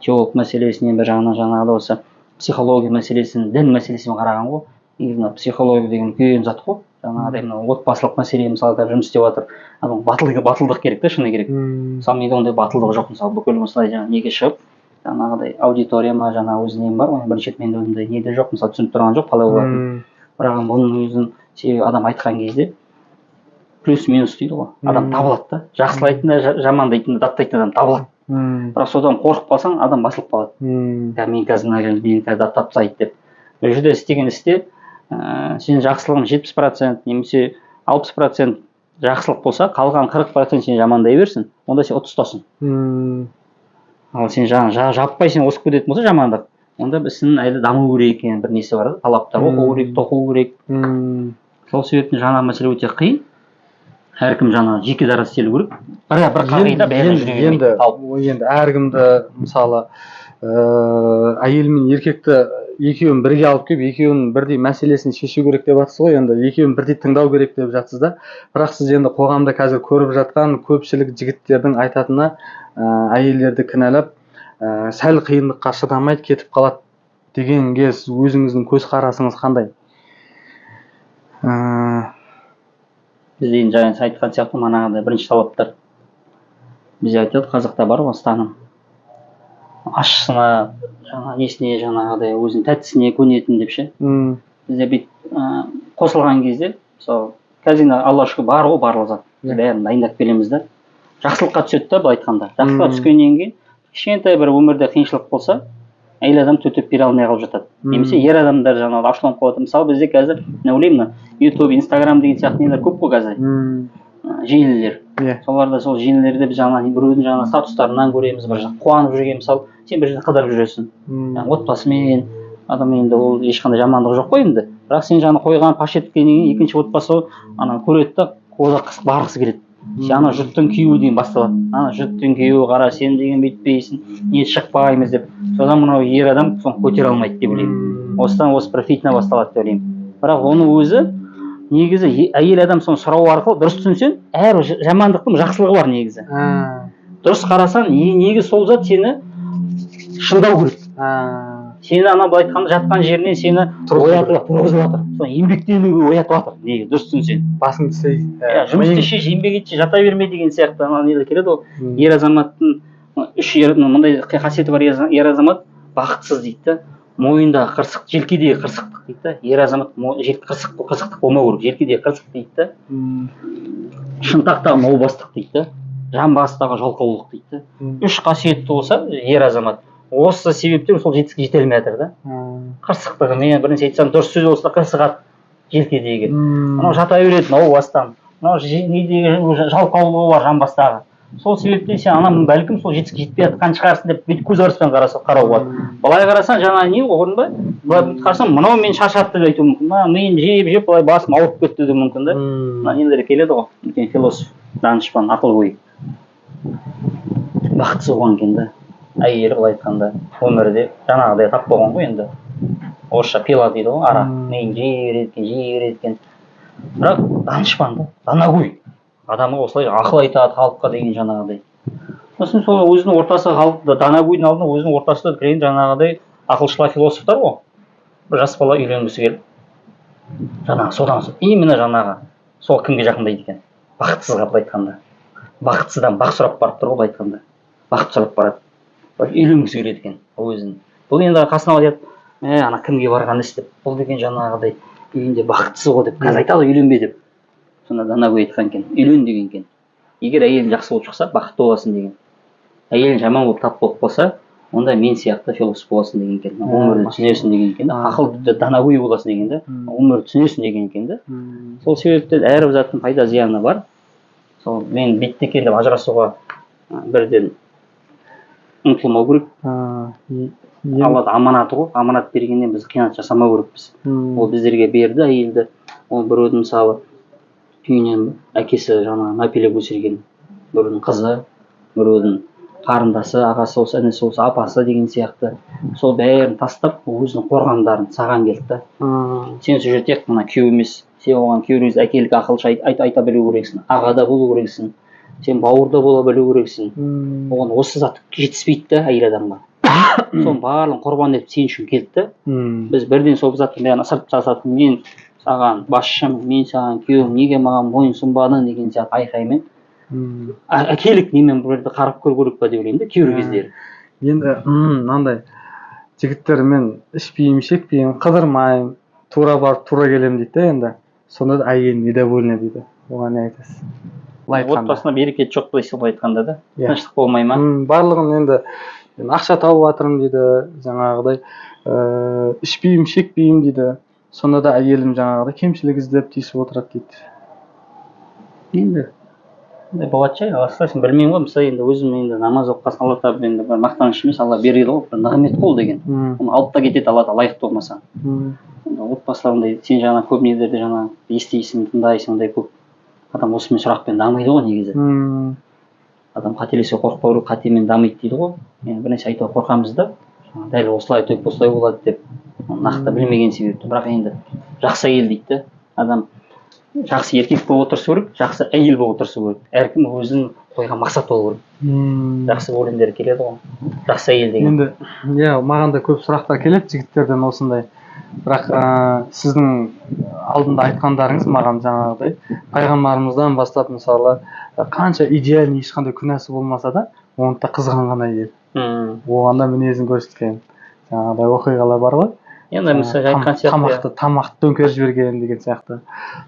Теолог мәселесінен бір жағынан жаңағыда осы психология мәселесін, дін мәселесімен қараған ғой. Негізі психология деген үлкен зат қой. Жаңағыдай мынау отбасылық мәселе мысалы жұмыс істеп жатыр. Адам батылдық керек та, шыны керек. Мысалы менде ондай батылдық жоқ. Мысалы бүкіл осылай жаңағы неге шығып, жаңағыдай аудитория ма, жаңағы өз нем бар ғой. Бірінші рет менде ондай неде жоқ, мысалы түсініп тұрған жоқ, қалай болатынын. Бірақ бұның өзін себебі адам айтқан кезде плюс минус дейді ғой. Адам табылады да. Жақсылайтын да, жамандайтын да, даттайтын адам табылады. Бірақ содан қорқып қалсаң, адам басылып қалады. Мен қазір даттап тастайды деп. Бұл жерде істеген істе сен жақсылығың 70% немесе 60% жақсылық болса, қалған 40% сен жамандай берсін, онда сен ұтыстасың. Ал сен жаппай сен осып кететін болса жамандық, онда біздің әлі даму керек екен бір несі бар, талаптар оқу керек, тоқу керек. Сол себептен жаңа мәселе өте қиын. Әркім жаңа жеке дара істелу керек. Бір қағида бәрі жүре бермейді. Енді әркімді мысалы әйел мен еркекті екеуін бірге алып келіп, екеуінің бірдей мәселесін шешу керек деп жатсыз ғой, енді екеуін бірдей тыңдау керек деп жатсыз да. Бірақ сіз енді қоғамда қазір көріп жатқан көпшілік жігіттердің айтатыны әйелдерді кінәлап, сәл қиындыққа шыдамайды, кетіп қалады дегенге сіз өзіңіздің көзқарасыңыз қандай? Бізде енді жаңа айтқан сияқты манағыдай бірінші талаптар. Бізде айтады, қазақта бар ғой ұстаным. Ащысына, несіне жаңағыдай өзінің тәттісіне көнетін деп ше. Бізде бүйтіп қосылған кезде, мысалы, қазір Алла шүкір бар ғой барлық зат. Біз бәрін дайындап келеміз да. Жақсылыққа түседі да былай айтқанда. Жақсылыққа түскеннен кейін кішкентай бір өмірде қиыншылық болса, әйел адам төтеп бере алмай қалып жатады. Немесе ер адамдар жаңағы ашуланып қалады. Мысалы бізде қазір не ойлаймын, YouTube, Instagram деген сияқты нелер көп қой қазір. Желілер. Соларда сол желілерде біз жаңағы біреудің жаңағы статустарынан көреміз, бір қуанып жүрген, мысалы, сен бір жерде қыдырып жүресің. Отбасымен адам енді ол ешқандай жамандығы жоқ қой енді. Бірақ сен жаңа қойған паш еткеннен кейін екінші отбасы ана көреді да қолда барғысы келеді. Ана жұрттың күйеуі деген басталады. Ана жұрттың күйеуі қара, сен деген бүйтпейсің, не шықпаймыз деп. Содан мынау ер адам соны көтере алмайды деп ойлаймын. Осыдан осы бір фитна басталады деп ойлаймын. Бірақ оның өзі негізі әйел адам соны сұрау арқылы дұрыс түсінсең, әр жамандықтың жақсылығы бар негізі. Дұрыс қарасаң, негізі сол зат сені шыңдау керек. Сені ана былай айтқанда жатқан жерінен сені оятып тұрғызып жатыр. Соны еңбектенуге оятып жатыр. Негізі дұрыс түсінсең. Басыңды істей. Жұмысты шеш, еңбек етші, жата берме деген сияқты ана неде келеді ғой. Ер азаматтың мындай қасиеті бар ер азамат бақытсыз дейді да. Мойындағы қырсық, желкедегі қырсықтық дейді да. Ер азамат қырсықтық болмау керек. Желкедегі қырсық дейді да. Шынтақтағы маубастық дейді да. Жамбастағы жалқаулық дейді да. 3 қасиетті болса ер азамат. Осы себептен сол жетістікке жете алмай жатыр да. Қырсықтығы, мен бірінші айтсам дұрыс сөз болса қырсығады желкедегі. Мынау жата береді маубастан. Мынау недегі жалқаулығы бар жамбастағы. Сол себептен сен анам бәлкім сол жетістікке жетпей жатқан шығарсың деп бүйтіп көзқараспен қарауға болады. Былай қарасаң жаңа не орын ба? Былай қарасаң мынау мен шаршатты деп айтуы мүмкін. Мен жеп былай басым ауырып кетті деуі мүмкін да. Мына нелер келеді ғой. Үлкен философ, данышпан, ақылгөй. Бақытсыз болған екен да. Әйелі былай айтқанда өмірде жаңағыдай тап болған ғой енді. Орысша пила дейді ғой, ара. Мен жей береді екен. Бірақ данышпан да, данагөй. Адамға осылай ақыл айтады халыққа деген жаңағыдай. Сосын сол өзінің ортасы халықты данагөйдің алдына өзінің ортасында кірген жаңағыдай ақылшылар философтар ғой. Бір жас бала үйленгісі келіп. Жаңағы содан именно жаңағы сол кімге жақындайды екен? Бақытсызға былай айтқанда. Бақытсыздан бақ сұрап барып тұр ғой былай айтқанда. Бақыт сұрап барады. Үйленгісі келеді екен өзін. Бұл енді қасына айтады, ана кімге барған іс деп. Бұл деген жаңағыдай үйінде бақытсыз ғой деп. Қазір айтады үйленбе деп. Сонда данагөй айтқан екен, үйлен деген екен. Егер әйелің жақсы болып шықса, бақытты боласың деген. Әйелің жаман болып тап болып қалса, онда мен сияқты философ боласың деген екен. Өмірді түсінесің деген екен. Ақылды данагөй боласың деген да. Өмірді түсінесің деген екен да. Сол себептен әрбір заттың пайда зияны бар. Сол мен бетте келіп ажырасуға бірден ұмтылмау керек. Аллада аманаты ғой. Аманат бергеннен біз қиянат жасамау керекпіз. Ол біздерге берді әйелді. Ол біреудің мысалы үйінен әкесі жаңа мәпелеп өсірген біреудің қызы, біреудің қарындасы, ағасы болса, інісі болса, апасы деген сияқты. Сол бәрін тастап, өзінің қорғандарын саған келді да. Сен сол жерде тек мына күйеу емес, сен оған күйеуіңіз әкелік ақылшы айта білу керексің, ағада болу керексің, сен бауырда бола білу керексің. Оған осы зат жетіспейді да әйел адамға. Соның барлығын құрбан етіп сен үшін келді да. Біз бірден сол заттың бәрін сырт жасатып, мен саған басшым, мен саған күйеуім, неге маған мойынсұнбадың деген сияқты айқаймен әкелік немен бірді қарап көру керек па деп ойлаймын да кейбір кездері. Енді мынандай жігіттер мен ішпеймін, шекпеймін, қыдырмаймын, тура барып тура келемін дейді да енді. Сонда да әйел недовольна дейді. Оған не айтасыз? Отбасына берекет жоқ дейсіз былай айтқанда да. Тыныштық болмай ма? Барлығын енді ақша тауып жатырмын дейді, жаңағыдай ішпеймін, шекпеймін дейді. Сонда да әйелім жаңағыдай кемшілік іздеп тиісіп отырады дейді. Енді болады жай, аластайсың білмеймін ғой. Мысалы енді өзім енді намаз оқығасын Алла тағала енді бір мақтаныш емес, Алла береді ғой, бір нығмет қол деген. Оны алып та кетеді Алла тағала лайықты болмаса. Отбасыларында сен жаңа көп нелерді жаңа естисің, тыңдайсың, ондай көп адам осымен сұрақпен дамиды ғой негізі. Адам қателесе қорықпау керек, қатемен дамиды дейді ғой. Мен бір нәрсе айтуға қорқамыз да, дәл осылай айтып осылай болады деп. Нақты білмеген себепті. Бірақ енді жақсы әйел дейді да. Адам жақсы еркек болып отырса керек, жақсы әйел болып отырса керек. Әркім өзінің қойған мақсат болу керек. Жақсы өлеңдер келеді ғой. Жақсы әйел деген. Енді маған да көп сұрақтар келеді жігіттерден осындай. Бірақ сіздің алдында айтқандарыңыз маған жаңағыдай пайғамбарымыздан бастап мысалы қанша идеальный ешқандай күнәсі болмаса да, оны да қызғанған әйел. Оған да мінезін көрсеткен жаңағыдай оқиғалар бар ғой. Енді мысалы айтқан сияқты тамақты төңкеріп жіберген деген сияқты.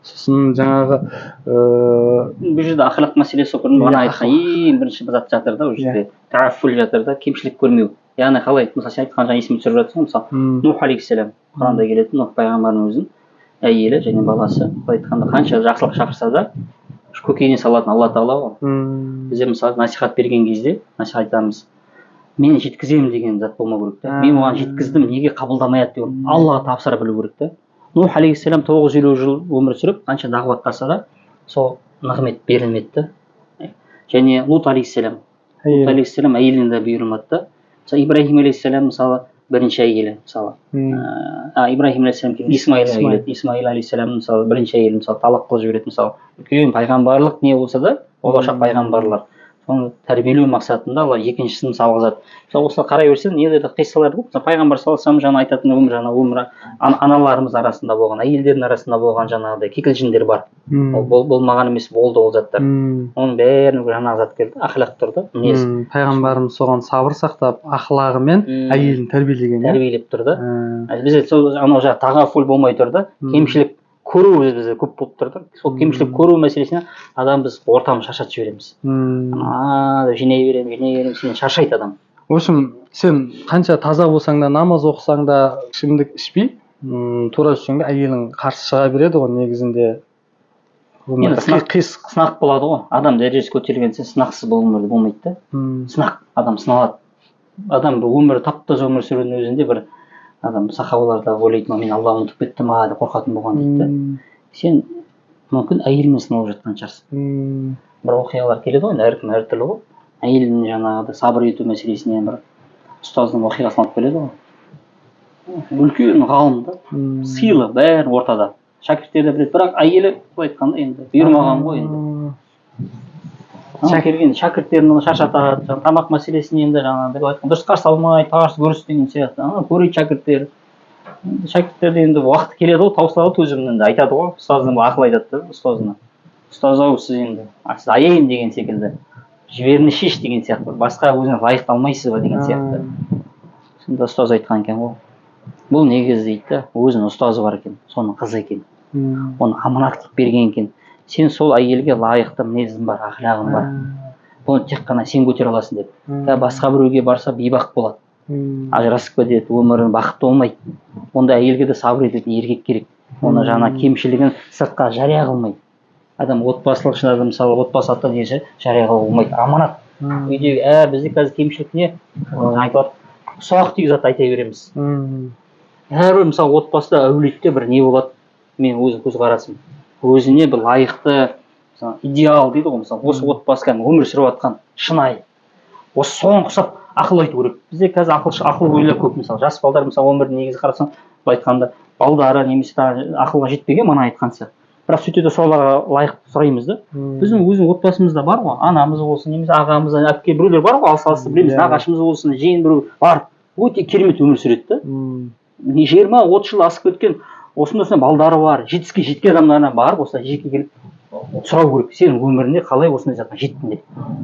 Сосын жаңағы бұл жерде ақылық мәселесі бар. Бағана айтқан ең бірінші зат жатыр да, ол жерде тараффул жатыр да, кемшілік көрмеу. Яғни қалай мысалы сен айтқан жаңа есіме түсіріп жатсың, мысалы Нух алейхиссалам, Құранда келетін Нух пайғамбардың өзінің әйелі және баласы. Былай айтқанда қанша жақсылық шақырса да көкейіне салатын Алла тағала ғой. Бізде мысалы насихат берген кезде насихат айтамыз. мен жеткіземін деген зат болмау керек та. Мен оған жеткіздім, неге қабылдамайды деп Аллаға тапсыра білу керек та. Нух алейхиссалам 950 жыл өмір сүріп, қанша дағуат қылса да, сол нығмет берілмеді да. Және Лут алейхиссалам әйеліне де бұйырмады да. Мысалы Ибрахим алейхиссалам мысалы бірінші әйелі мысалы. Ибрахим алейхиссалам Исмаил алейхиссалам мысалы бірінші әйелі мысалы талақ қылып жібереді мысалы. Үлкен пайғамбарлық не болса да, болашақ пайғамбарлар. Соны тәрбиелеу мақсатында Алла екіншісін салғызады. Мысалы осылай қарай берсең, нелерді қиссалар көп. Пайғамбар саллаллаху жаңа айтатын өмір аналарымыз арасында болған, әйелдердің арасында болған жаңағыдай кикілжіңдер бар. Болмаған емес, болды ол заттар. Оның бәрін жаңағы зат келді, ақылақ тұрды, мінез. Пайғамбарымыз соған сабыр сақтап, ақылағымен әйелін тәрбиелеген. Тәрбиелеп тұрды. Бізде сол анау жағы тағафул болмай тұрды, кемшілік көру бізде көп болып тұрды. Сол кемшілік көру мәселесіне адам біз ортамыз шаршатып жібереміз. Жинай беремін, сен шаршайды адам. В общем, сен қанша таза болсаң да, намаз оқысаң да, ішімдік ішпей, тура жүрсең де әйелің қарсы шыға береді ғой негізінде. Сынақ болады ғой. Адам дәрежесі көтерілген сен сынақсыз бұл өмірде болмайды да. Сынақ, адам сыналады. Адам өмірі тап-таза өмір сүрудің өзінде бір адам сахабаларда ойлайды, мен Алла ұмытып кетті ма деп қорқатын болған дейді. Сен мүмкін әйелмен сыналып жатқан шығарсың. Бір оқиғалар келеді ғой, әркім әртүрлі ғой. Әйелін жаңағыда сабыр ету мәселесіне бір ұстаздың оқиғасын алып келеді ғой. Үлкен ғалым да, сыйлы бәрі ортада. Шәкірттері де біледі, бірақ әйелі былай айтқанда енді бұйырмаған ғой енді. Келген шәкірттерін шаршатады, тамақ мәселесіне енді жаңағыдай айтқан дұрыс қарсы алмай, қарсы көріс деген сияқты. Көрейді шәкірттер. Шәкірттерде енді уақыт келеді ғой, таусылады төзімнен айтады ғой, ұстаздың ақыл айтады да ұстазына. Ұстаз-ау, сіз енді сіз аяйын деген секілді. Жіберіні шеш деген сияқты. Басқа өзіңіз лайықты алмайсыз ба деген сияқты. Сонда ұстаз айтқан екен ғой. Бұл негізі дейді да, өзінің ұстазы бар екен, соның қызы екен. Оны аманаттық берген екен. Сен сол әйелге лайықты мінезің бар, ақылағың бар. Бұны тек қана сен көтере аласың деп. Басқа біреуге барса бейбақ болады. Ажырасып кетеді, өмірің бақытты болмайды. Онда әйелге де сабыр ететін еркек керек. Оны жаңа кемшілігін сыртқа жария қылмайды. Адам отбасылық шынады, мысалы отбасы атта десе жария қылуға болмайды. Аманат. Үйдегі бізде қазір кемшілік не? Айтып ұсақ түйек зат айта береміз. Әрбір мысалы отбасыда әулетте бір не болады? Мен өзім көзқарасым. Өзіне бір лайықты, идеал дейді ғой, мысалы осы отбасы өмір сүріп жатқан шынайы. Осы соған ұқсап ақыл айту керек. Бізде қазір ақыл ойлар көп, мысалы жас балдар мысалы өмірдің негізі қарасаң, былай айтқанда балдары немесе ақылға жетпеген мана айтқан сияқты. Бірақ сөйтеді соларға лайықты сұраймыз да. Біздің өзің отбасымызда бар ғой, анамыз болсын, немесе ағамыз, әпке біреулер бар ғой, алыс-алысты білеміз, нағашымыз болсын, жиен біреу бар. Өте керемет өмір сүреді да. 20-30 жыл асып кеткен осындай балдары бар, жетістікке жеткен адамдарына барып осылай жеке келіп сұрау керек. Сенің өмірінде қалай осындай затқа жеттің деп.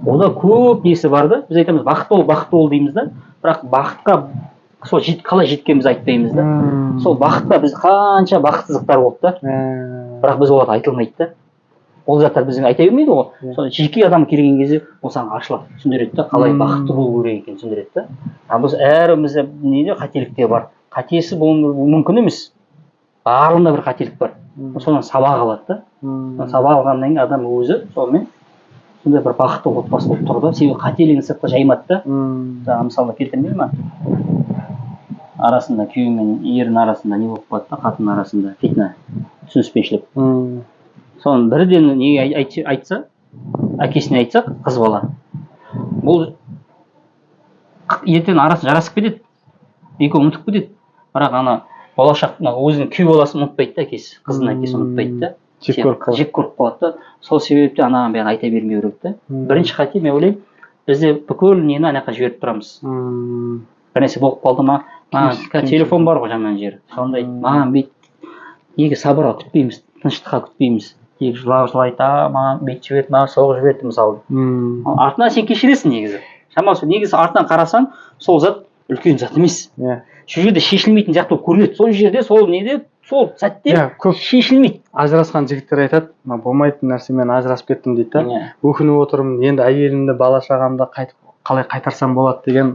Ода көп несі бар да. Біз айтамыз бақытты бол дейміз да. Бірақ бақытқа сол қалай жеткенімізді айтпаймыз да. Сол бақытта біз қанша бақытсыздықтар болды да. Бірақ біз оларды айтылмайды да. Ол заттар бізге айта бермейді ғой. Сол жеке адам келген кезде ол саған ашылады, түсіндіреді да, қалай бақытты болу керек екенін түсіндіреді да. Біз әрімізде неде қателіктер бар. Қатесі болуы мүмкін емес. Барлығында бір қателік бар. Содан сабақ алады да. Сабақ алғаннан кейін адам өзі сонымен сондай бір бақытты отбасы болып тұрды. Себебі қателігін сыртқа жаймады да. Жаңа мысалда келтірмей ма? Арасында күйеу мен ердің арасында не болып қалды да, қатын арасында фитна, түсініспеушілік. Соның бірден неге айтса, әкесіне айтса, қыз бала. Бұл ертең арасы жарасып кетеді. Екеуі ұмытып кетеді. Бірақ ана болашақ өзінің күйеу баласын ұмытпайды да әкесі, қыздың әкесі ұмытпайды да. Жек көріп қалады да. Сол себепті анаған бәрін айта бермеу керек та. Бірінші қате мен ойлаймын, бізде бүкіл нені ана жаққа жіберіп тұрамыз. Бір нәрсе болып қалды ма? Телефон бар ғой жаман жері. Сонда маған бейт, неге сабырға күтпейміз, тыныштыққа күтпейміз. Тек жылайды, маған бейт жіберді, маған соғып жіберді мысалы. Артынан сен кешіресің негізі. Шамасы негізі артынан қарасаң, сол зат үлкен зат емес. Сол жерде шешілмейтін зат болып көрінеді. Сол жерде, сол неде, сол сәтте шешілмейді. Ажырасқан жігіттер айтады, болмайтын нәрсемен ажырасып кеттім дейді да. Өкініп отырмын, енді әйелімді, бала шағамды қалай қайтарсам болады деген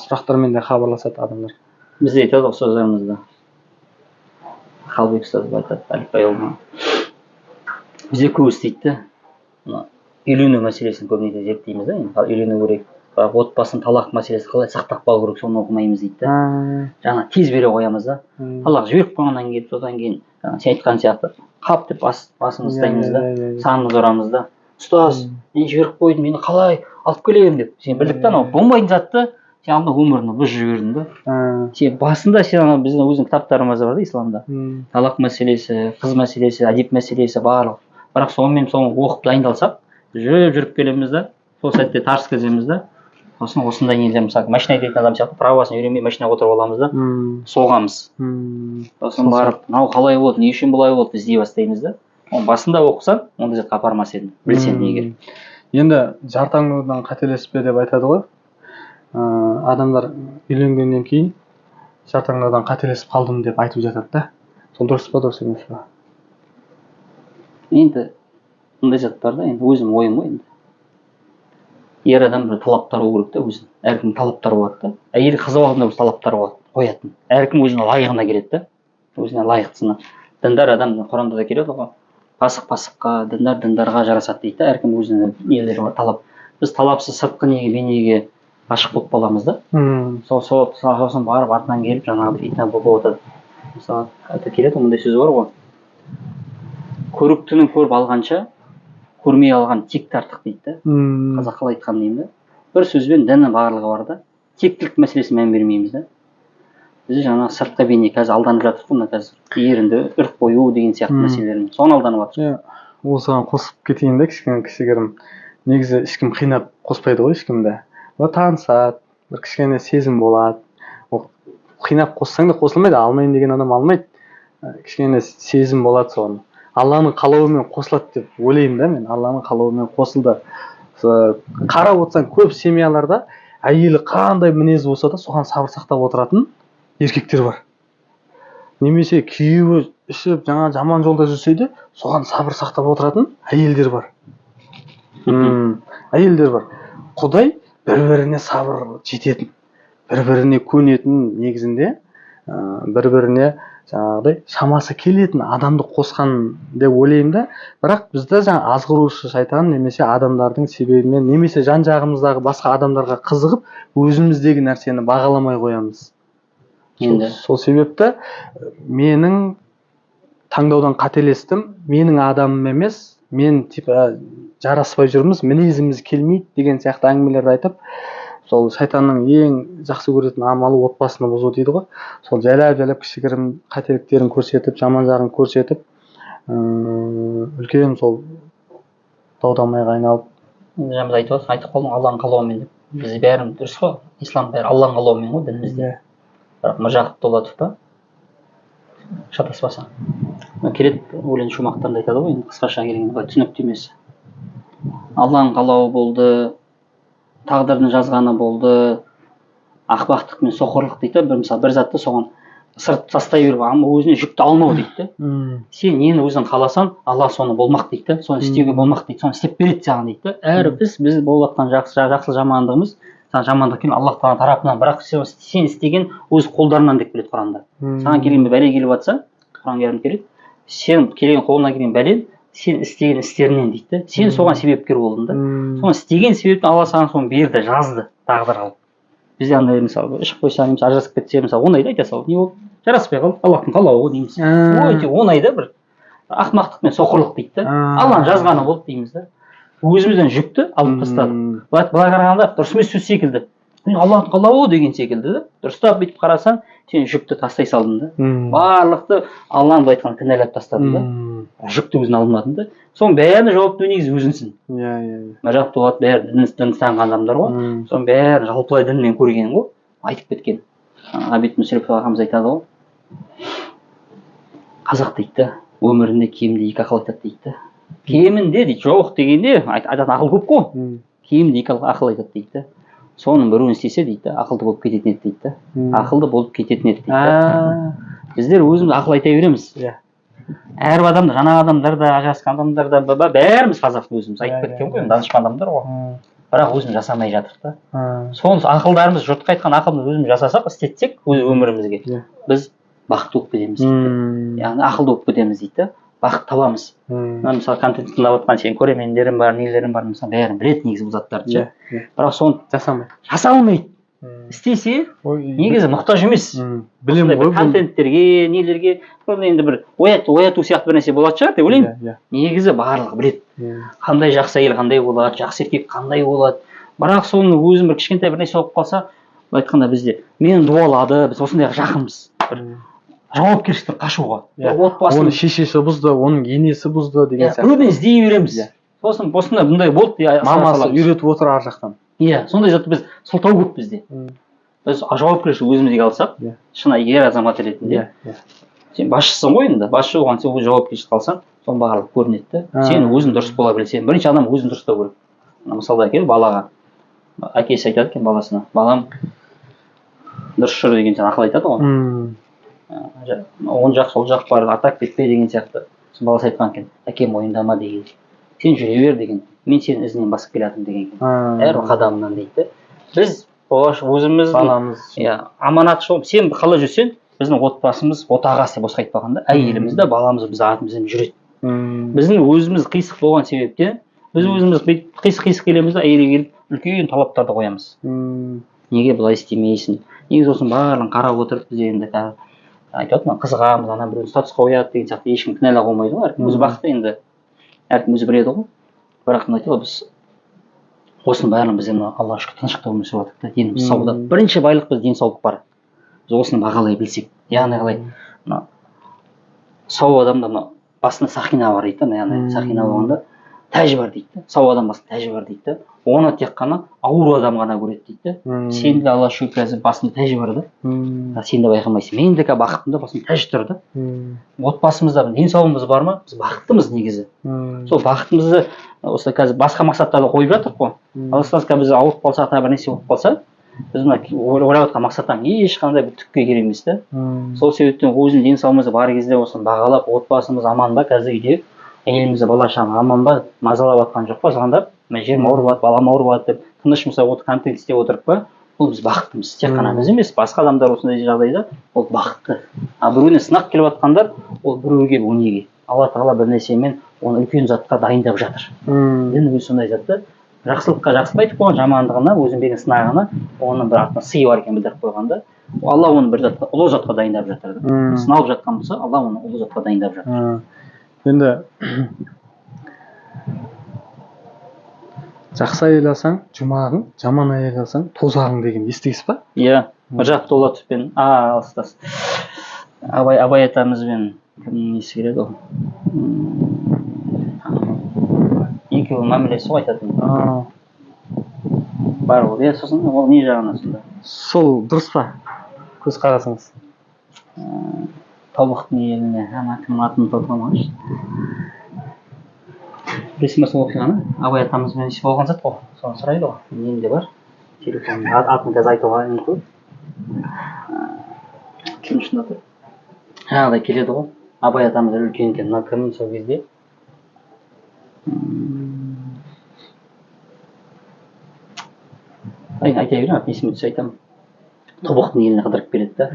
сұрақтармен де хабарласады адамдар. Бізде айтады ұстаздарымызда. Қалбек ұстаз айтады, Әліпбайұлына. Бізде көп істейді да. Үйлену мәселесін көбінесе зерттейміз да. Үйлену керек. отбасын талақ мәселесі қалай сақтап қалу керек соны оқымаймыз дейді да. Жаңа тез бере қоямыз да. Талақ жіберіп қойғаннан кейін содан кейін сен айтқан сияқты қап деп басымызды ұстаймыз да, санымызды ұрамыз да. Ұстаз, мен жіберіп қойдым, мені қалай алып келемін деп. Сен білдік та, анау болмайтын затты сен алдында өміріңді бұзып жібердің да. Сен басында сен біздің өзінің кітаптарымызда бар да исламда. Талақ мәселесі, қыз мәселесі, әдеп мәселесі барлық. Бірақ сонымен соны оқып дайындалсақ, жүріп келеміз да, сол сәтте тарс кеземіз да. Сосын осындай нелер, мысалы машина айдайтын адам сияқты правосын үйренбей машинаға отырып аламыз да, соғамыз. Сосын барып, мынау қалай болды, не үшін бұлай болды, іздей бастаймыз да. Оны басында оқысаң, ондай затқа апармас едім, білсең егер. Енді жартаңдаудан қателеспе деп айтады ғой. Адамдар үйленгеннен кейін жартаңдаудан қателесіп қалдым деп айтып жатады да. Сол дұрыс па, дұрыс емес па? Енді мындай зат бар да, енді өзім ойым ғой енді. Ер адам бір талаптар болу керек та өзін. Әркім талаптар болады да. Әйел қыз алдында өз талаптар қоятын. Әркім өзіне лайығына келеді да. Өзіне лайықтысына. Діндар адам Құранда да келеді ғой. Пасық пасыққа, діндар діндарға жарасады дейді да. Әркім өзіне нелері бар, талап. Біз талапсыз сыртқы неге бейнеге ғашық болып қаламыз да. Сосын барып артынан келіп жаңағы фитна болып отырады. Мысалы айта келеді, ондай сөз бар ғой. Көріктінің көріп алғанша көрмей алған текті артық дейді да. Қазақ қалай айтқан деймін да. Бір сөзбен діннің барлығы бар да. Тектілік мәселесіне мән бермейміз да. Біз жаңағы сыртқы бейне қазір алданып жатырмыз ғой, қазір ерінді үріп қою деген сияқты мәселелермен. Соны алданып жатыр. Осыған қосып кетейін да кішігірім. Негізі ешкім қинап қоспайды ғой ешкімді. Танысады, бір кішкене сезім болады. Қинап қоссаң да қосылмайды, алмайын деген адам алмайды. Кішкене сезім болады соны. Алланың қалауымен қосылады деп ойлаймын да мен. Алланың қалауымен қосылды. Қарап отырсаң көп семьяларда әйелі қандай мінез болса да соған сабыр сақтап отыратын еркектер бар. Немесе күйеуі ішіп жаңа жаман жолда жүрсе де соған сабыр сақтап отыратын әйелдер бар. Әйелдер бар. Құдай бір-біріне сабыр жететін, бір-біріне көнетін негізінде, бір-біріне жаңағыдай шамасы келетін адамды қосқан деп ойлаймын да. Бірақ бізді жаңа азғырушы шайтан немесе адамдардың себебімен немесе жан жағымыздағы басқа адамдарға қызығып өзіміздегі нәрсені бағаламай қоямыз. Сол себепті менің таңдаудан қателестім, менің адамым емес, мен типа жараспай жүрміз, мінезіміз келмейді деген сияқты әңгімелерді айтып, сол шайтанның ең жақсы көретін амалы отбасыны бұзу дейді ғой. Сол жайлап кішігірім қателіктерін көрсетіп, жаман жағын көрсетіп, үлкен сол дау-дамайға айналып. Жаңа айтып қалдың Алланың қалауымен деп. Біз бәріміз дұрыс қой. Ислам бәрі Алланың қалауымен ғой дінімізде. Бірақ Міржақып Дулатов та шатаспасаң. Келеді өлең шумақтарында айтады ғой, енді қысқаша келгенде түсініктемесі. Алланың қалауы болды, тағдырдың жазғаны болды, ақбақтық мен соқырлық дейді. Бір затты соған сырт тастай беріп, өзіне жүкті алмау дейді. Сен нені өзің қаласаң, Алла соны болмақ дейді. Соны істеуге болмақ дейді. Соны істеп береді саған дейді. Әр біз болып жатқан жақсы жамандығымыз жамандық кейін Аллах Тағала тарапынан, бірақ сен істеген өз қолдарынан деп келеді Құранда. Саған келген бәле келіп жатса, Құран кәрім келеді, сен келген қолына келген бәле сен істеген істерінен дейді. Сен соған себепкер болдың да. Соны істеген себептен Алла саған соны берді, жазды, тағдыр қылып. Бізде андай мысалы ішіп қойса, немесе ажырасып кетсе, мысалы оңай да айта салып, не болды? Жараспай қалды, Аллахтың қалауы дейміз. Өте оңай да, бір ақымақтық мен соқырлық дейді. Алланың жазғаны болды дейміз да. Өзімізден жүкті алып тастадық. Былай қарағанда дұрыс емес сөз секілді. Алланың қалауы деген секілді да. Дұрыстап бүйтіп қарасаң, сен жүкті тастай салдың да. Барлықты Алланың былай айтқанда кінәлап тастадың да. Жүкті өзін алмадың да. Соның бәріне жауапты негізі өзіңсің. Міржақып Дулатов бәрі дін ұстанған адамдар ғой. Соның бәрі жалпылай дінмен көрген ғой. Айтып кеткен. Ғабит Мүсірепов ағамыз айтады ғой. Қазақ дейді, өмірінде кемінде 2 ақыл айтады дейді. Кемінде дейді, жоқ дегенде айтатын ақыл көп қой. Кемінде 2 ақыл айтады дейді. Соның біреуін істесе дейді, ақылды болып кететін еді дейді. Ақылды болып кететін еді дейді. Біздер өзіміз ақыл айта береміз. Әр адамда, жаңа адамдар да, ажырасқан адамдар да, бәріміз қазақ өзіміз айтып кеткен ғой, данышпан адамдар ғой. Бірақ өзіміз жасамай жатырық та. Соны ақылдарымыз, жұртқа айтқан ақылымызды өзіміз жасасақ, істетсек өз өмірімізге, біз бақытты болып кетеміз дейді. Яғни ақылды болып кетеміз дейді. бақыт табамыз. Мына мысалы контент тыңдап отқан сенің көрермендерің бар, нелерің бар, мысалы бәрін біледі негізі бұл заттарды ше. Бірақ соны жасай алмайды. Істесе негізі мұқтаж емес. Білемін ғой контенттерге, нелерге енді бір ояту сияқты бір нәрсе болады шығар деп ойлаймын. Негізі барлығы біледі. Қандай жақсы әйел қандай болады, жақсы еркек қандай болады. Бірақ соны өзім бір кішкентай бір нәрсе болып қалса, айтқанда бізде мені дуалады, біз осындайға жақынбыз. Бір жауапкершіліктен қашуға. Оның шешесі бұзды, оның енесі бұзды деген сияқты. Біреуден іздей береміз. Сосын осындай бұндай болды. Мамасы үйретіп отыр ар жақтан. Иә, сондай затты біз сылтау көп бізде. Біз жауапкершілік өзімізге алсақ, шынайы ер азамат ретінде. Сен басшысың ғой енді, басшы болған сен өз жауапкершілік алсаң, соның барлығы көрінеді. Сен өзің дұрыс бола білсең, бірінші адам өзін дұрыстау керек. Мысалда әке балаға, әкесі айтады екен баласына, балам дұрыс жүр деген сияқты ақыл айтады ғой. Он жақ сол жақ бар, атап кетпе деген сияқты. Баласы айтқан екен, әкем мойындама деген. Сен жүре бер деген. Мен сенің ізінен басып келатырмын деген екен. Әр қадамынан дейді. Біз өзіміз баламыз, аманат жол. Сен қалай жүрсең, біздің отбасымыз, отағасы деп осылай айтпағанда, әйеліміз де баламыз біз атымызбен жүреді. Біздің өзіміз қисық болған себептен, біз өзіміз қисық келеміз де әйелге келіп үлкен талаптарды қоямыз. Неге бұлай істемейсің? Негізі осының барлығын қарап отырып біз енді айтады ма, қызығамыз, ана біреуін статусқа қояды деген сияқты ешкім кінәлауға болмайды ғой. Әркім өзі бақытты енді, әркім өзі біледі ғой. Бірақ айтады ғой, біз осының бәрін біз енді Аллаға шүкір тыныштықта өмір сүріп жатырмыз да, деніміз сауда. Бірінші байлық біз денсаулық бар. Біз осыны бағалай білсек, яғни қалай мына сау адамда мына басында сақина бар дейді да, яғни сақина болғанда тәжі бар дейді да, сау адам басында тәжі бар дейді да, оны тек қана ауру адам ғана көреді дейді да. Сен де Алла шүкір қазір басында тәжі бар да, сен де байқамайсың. Мен де бақыттымда басында тәж тұр да. Отбасымызда денсаулығымыз бар ма? Біз бақыттымыз негізі. Сол бақытымызды осы қазір басқа мақсаттарды қойып жатырмық қой. Алыстан біз ауырып қалсақ та бір нәрсе болып қалса, біз мына ойлап отқан мақсаттан ешқандай бір түкке керек емес та. Сол себептен өзінің денсаулығымыз бар кезде осыны бағалап, отбасымыз аман ба, қазір үйде әйелімізді бала шағаны аман ба, мазалап жатқан жоқ па, звондап, мен жерім ауырып жатыр, балам ауырып жатыр деп тыныш мысалы контент істеп отырып па, бұл біз бақыттымыз. Тек қана біз емес, басқа адамдар осындай жағдайда ол бақытты. А біреуіне сынақ келіп жатқандар, ол біреуге өнеге. Алла тағала бір нәрсемен оны үлкен затқа дайындап жатыр. Дін өзі сондай затты жақсылыққа жақсылық айтып қойған, жамандығына, өзін берген сынағына, оның бір артына сыйы бар екенін білдіріп қойғанда, Алла оны бір затқа, ұлы затқа дайындап жатыр. Сыналып жатқан болса, Алла оны ұлы затқа дайындап жатыр. Енді жақсы әйел алсаң жұмағың, жаман әйел алсаң тозағың деген естігіз ба? Иә, Міржат Дулатовпен алыстас. Абай атамызбен кімнің несі келеді ол? Екеуі мәмілесі ғой айтатын. Бар ол. Сосын ол не жағына сонда? Сол дұрыс па? Көз қарасыңыз. Тобықтың еліне, кімнің атын толтырамағаш. Білесің ба сол оқиғаны? Абай атамызбен іс болған зат қой. Соны сұрайды ғой. Менде бар. Телефонның атын қазір айтуға мүмкін. Кім шын аты? Жаңағыдай келеді ғой. Абай атамыз үлкен екен. Мына кім сол кезде? Айта берем, есіме түссе айтамын. Тобықтың еліне қыдырып келеді да.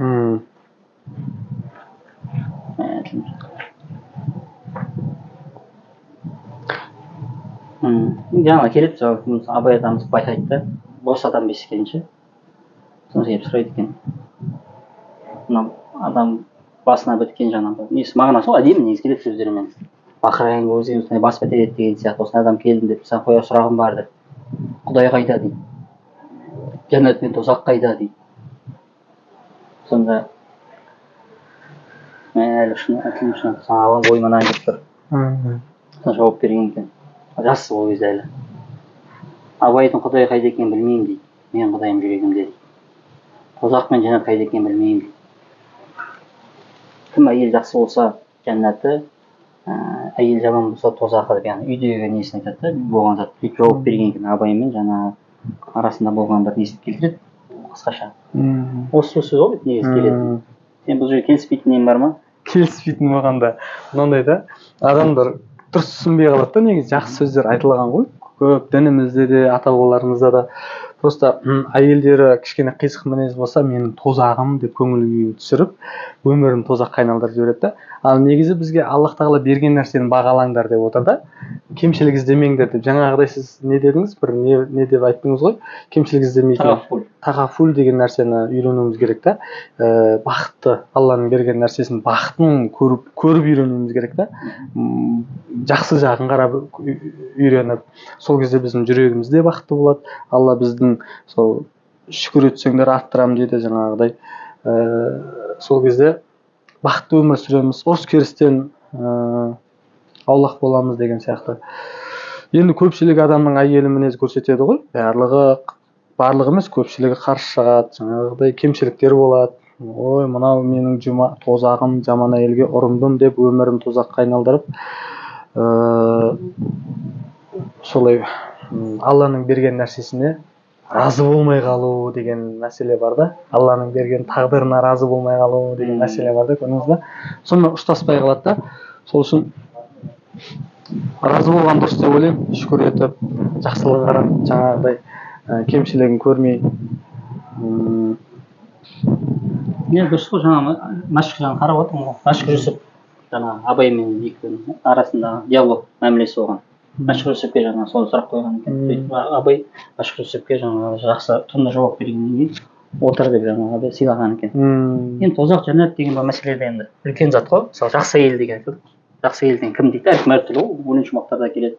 Жаңа келеді, Абай атамыз байқайды да, бос адам бескенше. Соны келіп сұрайды екен. Мына адам басына біткен жаңағы. Несі мағынасы сол әдемі негізі келеді сөздерімен. Бақырайын өзің осындай бас бітіреді деген сияқты. Осындай адам келдім деп, саған қояр сұрағым бар деп. Құдай қайда дейді. Жәннат пен тозақ қайда дейді. Сонда әлі шын саған ойымнан келіп тұр. Соны жауап берген екен. Жасы ол кезде әлі. Абайдың Құдай қайда екенін білмеймін дейді. Мен Құдайым жүрегімде дейді. Тозақ пен жәннат қайда екенін білмеймін дейді. Кім әйел жақсы болса жәннаты, әйел жаман болса тозақы деп, яғни үйдегі несін айтады да, болған зат. Сөйтіп жауап берген екен Абаймен жаңағы арасында болған бір несін келтіреді қысқаша. Осы сөз ғой негізі келеді. Сен бұл жерде келіспейтін нем бар ма? Келіспейтін болғанда мынандай да, адамдар дұрыс түсінбей қалады да, негізі жақсы сөздер айтылған ғой. Көп дінімізде де, ата бабаларымызда да просто әйелдері кішкене қисық мінез болса менің тозағым деп көңіл күйін түсіріп өмірін тозаққа айналдырып жібереді да. Ал негізі бізге Аллах тағала берген нәрсені бағалаңдар деп отыр да, кемшілік іздемеңдер деп. Жаңағыдай сіз не дедіңіз, бір не деп айттыңыз ғой, кемшілік іздемейтін тағафул деген нәрсені үйренуіміз керек та. Бақытты, Алланың берген нәрсесін бақытын көріп үйренуіміз керек та. Жақсы жағын қарап үйреніп, сол кезде біздің жүрегіміз де бақытты болады. Алла біздің сол шүкір етсеңдер арттырамын дейді жаңағыдай. Сол кезде бақытты өмір сүреміз, ұрыс керістен аулақ боламыз деген сияқты. Енді көпшілік адамның әйелі мінез көрсетеді ғой, барлығы емес, көпшілігі қарсы шығады, жаңағыдай кемшіліктер болады. Ой, мынау менің тозағым, жаман әйелге ұрындым деп өмірін тозаққа айналдырып, солай Алланың берген нәрсесіне разы болмай қалу деген мәселе бар да. Алланың берген тағдырына разы болмай қалу деген мәселе бар да, көрдіңіз ба? Сонымен ұштаспай қалады да. Сол үшін разы болған дұрыс деп ойлаймын, шүкір етіп, жақсылық қарап, жаңағыдай кемшілігін көрмей. Дұрыс қой, жаңа Мәшһүр жаңа қарап отырмын ғой. Мәшһүр Жүсіп жаңа Абай мен екеуінің арасында диалог мәмілесі болған. Мәшһүр Жүсіпке жаңа сол сұрақ қойған екен. Абай Мәшһүр Жүсіпке жаңа жақсы тұнды жауап бергеннен кейін отыр деп жаңағыдай сыйлаған екен. Енді тозақ жәннат деген бұл мәселеде енді үлкен зат қой. Мысалы жақсы әйел деген жақсы әйел деген кім дейді? Әркім әртүрлі ғой, өлең шумақтарда келеді.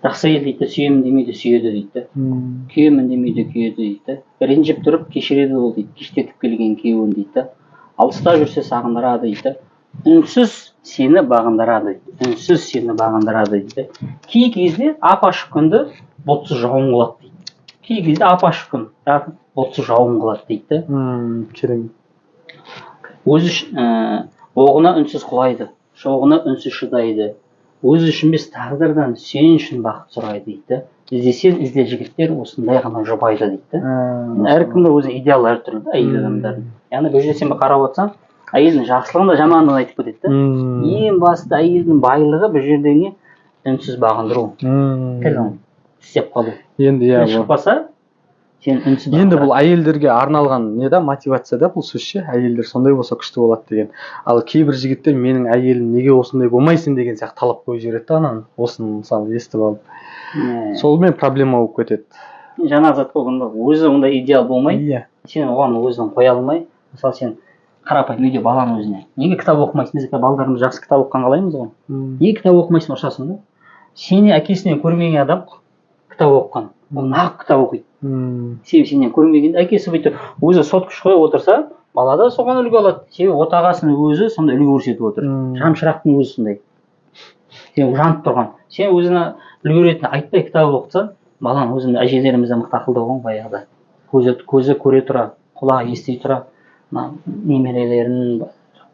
Жақсы әйел дейді, сүйемін демейді, сүйеді дейді. Күйемін демейді, күйеді дейді. Ренжіп тұрып кешіреді ол дейді, кештетіп келген күйеуін дейді. Алыста жүрсе сағындырады дейді. Үнсіз сені бағындырады дейді. Үнсіз сені бағындырады дейді. Кей кезде ап-ашық күнді бұлтсыз жауын қылады дейді. Кей кезде ап-ашық күн бұлтсыз жауын қылады дейді. Керемет. Өзі оғына үнсіз құлайды, шоғына үнсіз шыдайды. Өзі үшін емес тағдырдан сен үшін бақыт сұрайды дейді. Іздесең ізде жігіттер осындай ғана жұбайды дейді. Әркімде өзінің идеалы әртүрлі әйел адамдардың. Яғни бұл жерде сен қарап отырсаң, әйелдің жақсылығын да жамандығын айтып кетеді. Ең басты әйелдің байлығы бұл жерде не? Үнсіз бағындыру. Тілін істеп қалу. Енді шықпаса, сен үнсіз бағындыру. Енді бұл әйелдерге арналған не да, мотивация да бұл сөз ше. Әйелдер сондай болса күшті болады деген. Ал кейбір жігіттер менің әйелім неге осындай болмайсың деген сияқты талап қойып жібереді да ананы. Осыны мысалы естіп алып. Солмен проблема болып кетеді. Жаңа зат қойғанда өзі ондай идеал болмай, сен оған өзің қоя алмай, мысалы сен қарапайым үйде баланың өзіне неге кітап оқымайсың? Біз балаларымыз жақсы кітап оқыған қалаймыз ғой. Неге кітап оқымайсың, ұрсасың да? Сені әкесінен көрмеген адам кітап оқыған, ол нағып кітап оқиды. Себебі сенен көрмеген, әкесі бүйтіп өзі сот күш қойып отырса, бала да соған үлгі алады. Себебі отағасының өзі сондай үлгі көрсетіп отыр. Шамшырақтың өзі сондай. Сен жанып тұрған. Сен өзіне үлгі ретінде айтпай кітап оқытсаң, баланың өзінің әжелерімізде мықты ақылды болған баяғыда. Көзі көре тұра, құлағы ести тұра, немерелерін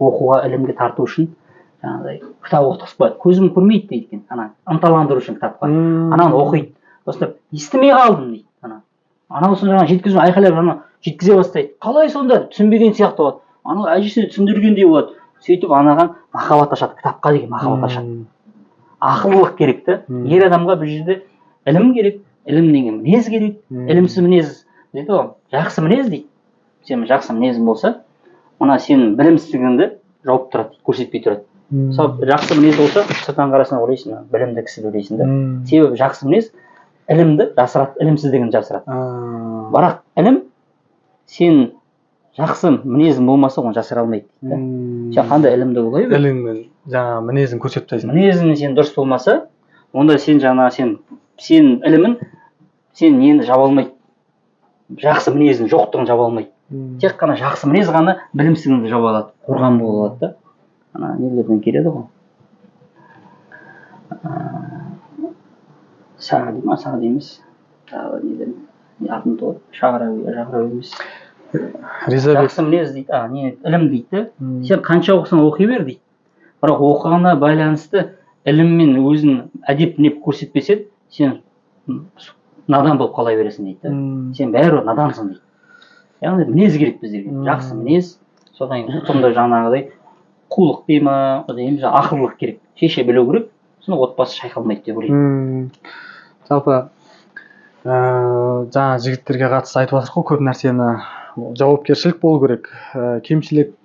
оқуға, ілімге тарту үшін жаңағыдай кітап оқытқызып қояды. Көзім көрмейді дейді екен, ана ынталандыру үшін кітапқа. Ананы оқиды. Осылай естімей қалдым дейді. Анасын жаңа жеткізу айқайлап жаңа жеткізе бастайды. Қалай сонда түсінбеген сияқты болады. Ана әжесіне түсіндіргендей болады. Сөйтіп анаған махаббат ашады, кітапқа деген махаббат ашады. Ақылдылық керек те. Ер адамға бұл жерде ілім керек, ілім деген мінез керек. Ілімсіз мінез дейді ғой, жақсы мінез дейді. Сен жақсы мінезің болса, мына сенің білімсіздігіңді жауып тұрады, көрсетпей тұрады. Мысалы жақсы мінез болса, сыртынан қарасаң ойлайсың, білімді кісі ойлайсың да. Себебі жақсы мінез ілімді жасырады, ілімсіздігін жасырады. Бірақ ілім сен жақсы мінезің болмаса, оны жасыра алмайды. Сен қандай ілімді болай бер. Іліммен жаңа мінезін көрсетпейсің. Мінезің сен дұрыс болмаса, онда сен жаңа сен ілімін сен енді жаба алмайды. Жақсы мінезің жоқтығын жаба алмайды. Тек қана жақсы мінез ғана білімсіздігіңді жаба алады, қорған болады да. Ана нелерден келеді ғой. Сағады емес. Атын тоғып, Шағырауи емес. Жақсы мінез дейді, ілім дейді. Сен қанша оқысаң оқи бер дейді. Бірақ оқығанына байланысты іліммен өзін әдеп мінеп көрсетпесең, сен надан болып қала бересің дейді. Сен бәрі надансың дейді. Яғни мінез керек біздерге. Жақсы мінез, содан кейін сонда жаңағыдай қулық дей ма, ақылдылық керек. Шеше білу керек. Сосын отбасы шайқалмайды деп ойлаймын. Жалпы жаңа жігіттерге қатысты айтып жатырық қой, көп нәрсені. Жауапкершілік болу керек. Кемшілік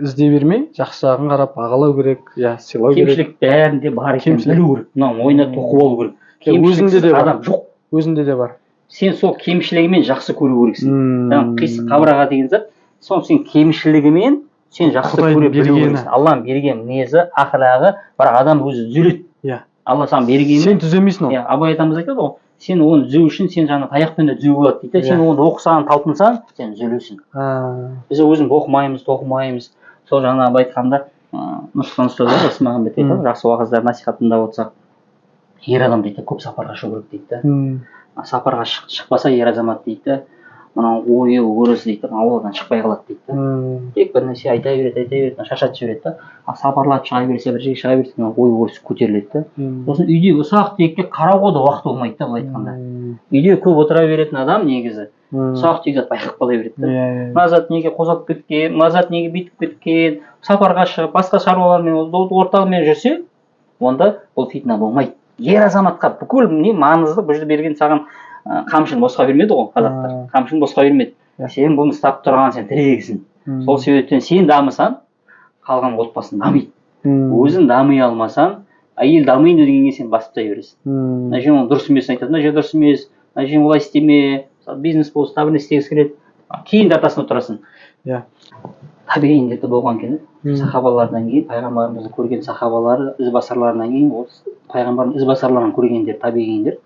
іздей бермей, жақсы жағын қарап бағалау керек, сыйлау керек. Кемшілік бәрінде бар екенін білу керек. Мынау ойына тоқып алу керек. Өзінде де адам жоқ. Өзінде де бар. Сен сол кемшілігімен жақсы көру керексің. Жаңағы қисық қабырға деген зат, сол сен кемшілігімен сен жақсы көре білу керексің. Алланың берген мінезі, ақылағы, бірақ адам өзі түзеледі. Алла саған бергенін сен түземейсің ол. Абай атамыз айтады ғой, сен оны түзеу үшін сен жаңа таяқпен де түзеуге болады дейді. Сен оны оқысаң, талпынсаң, сен түзелесің. Біз өзіміз оқымаймыз, тоқымаймыз. Сол жаңа абай айтқанда Нұрсұлтан ұстаз Расмағамбет айтады, жақсы уағыздар насихат тыңдап отырсақ, ер адам дейді, көп сапарға шығу керек дейді. Сапарға шықпаса ер азамат дейді, мынау ойы өрісі дейді, ауылдан шықпай қалады дейді. Тек бір нәрсе айта береді, шашатып жібереді. Сапарлап шыға берсе, бір жерге шыға берсе, ой өрісі көтеріледі. Сосын үйде ұсақ түйекке қарауға да уақыт болмайды да, былай айтқанда. Үйде көп отыра беретін адам негізі ұсақ түйек зат байқап қала береді. Мына зат неге қозғалып кеткен, мына зат неге бүйтіп кеткен, сапарға шығып, басқа шаруалармен орталығымен жүрсе, онда ол фитна болмайды. Ер азаматқа бүкіл маңызды бұл жерде берген саған қамшын босқа бермеді ғой қазақтар. Қамшын босқа бермеді. Сен бұны ұстап тұрған сен тірегісің. Сол себептен сен дамысаң, қалған отбасың дамиды. Өзің дами алмасаң, әйел дамиды дегенге сен басып та бересің. Мына жер оның дұрыс емесін айтады, мына жер дұрыс емес, мына жер олай істеме, бизнес болса тағы бір істегісі келеді. Кейін ортасында тұрасың. Табиғиінде болған екен. Сахабалардан кейін, пайғамбарымызды көрген сахабалар, ізбасарларынан кейін, пайғамбардың ізбасарларын көргендер, табиғиіндер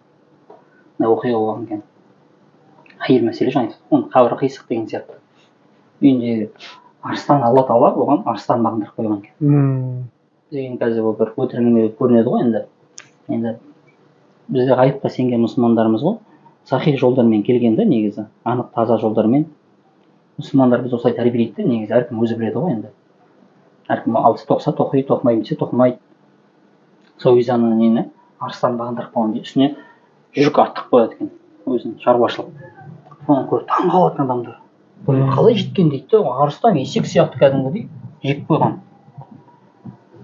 оқиға болған екен. Әйел мәселе жаңа айтады, оның қабірі қисық деген сияқты. Үйінде арыстан, Алла Тағала оған арыстан бағындырып қойған екен. Деген қазір ол бір өтірігіне көрінеді ғой енді. Енді бізде ғайыпқа сенген мұсылмандарымыз ғой, сахих жолдармен келгенде негізі, анық таза жолдармен мұсылмандар біз осылай тәрбиелейді, негізі әркім өзі біледі ғой енді. Әркім алса тоқса тоқиды, тоқымайды десе тоқымайды. Сол кезде ана нені арыстан бағындырып қойған дейді, үстіне жүк артық қояды екен, өзінің шаруашылық. Соны көріп таң қалатын адамдар. Қалай жеткен дейді, арыстан есек сияқты кәдімгі дейді, жеп қойған.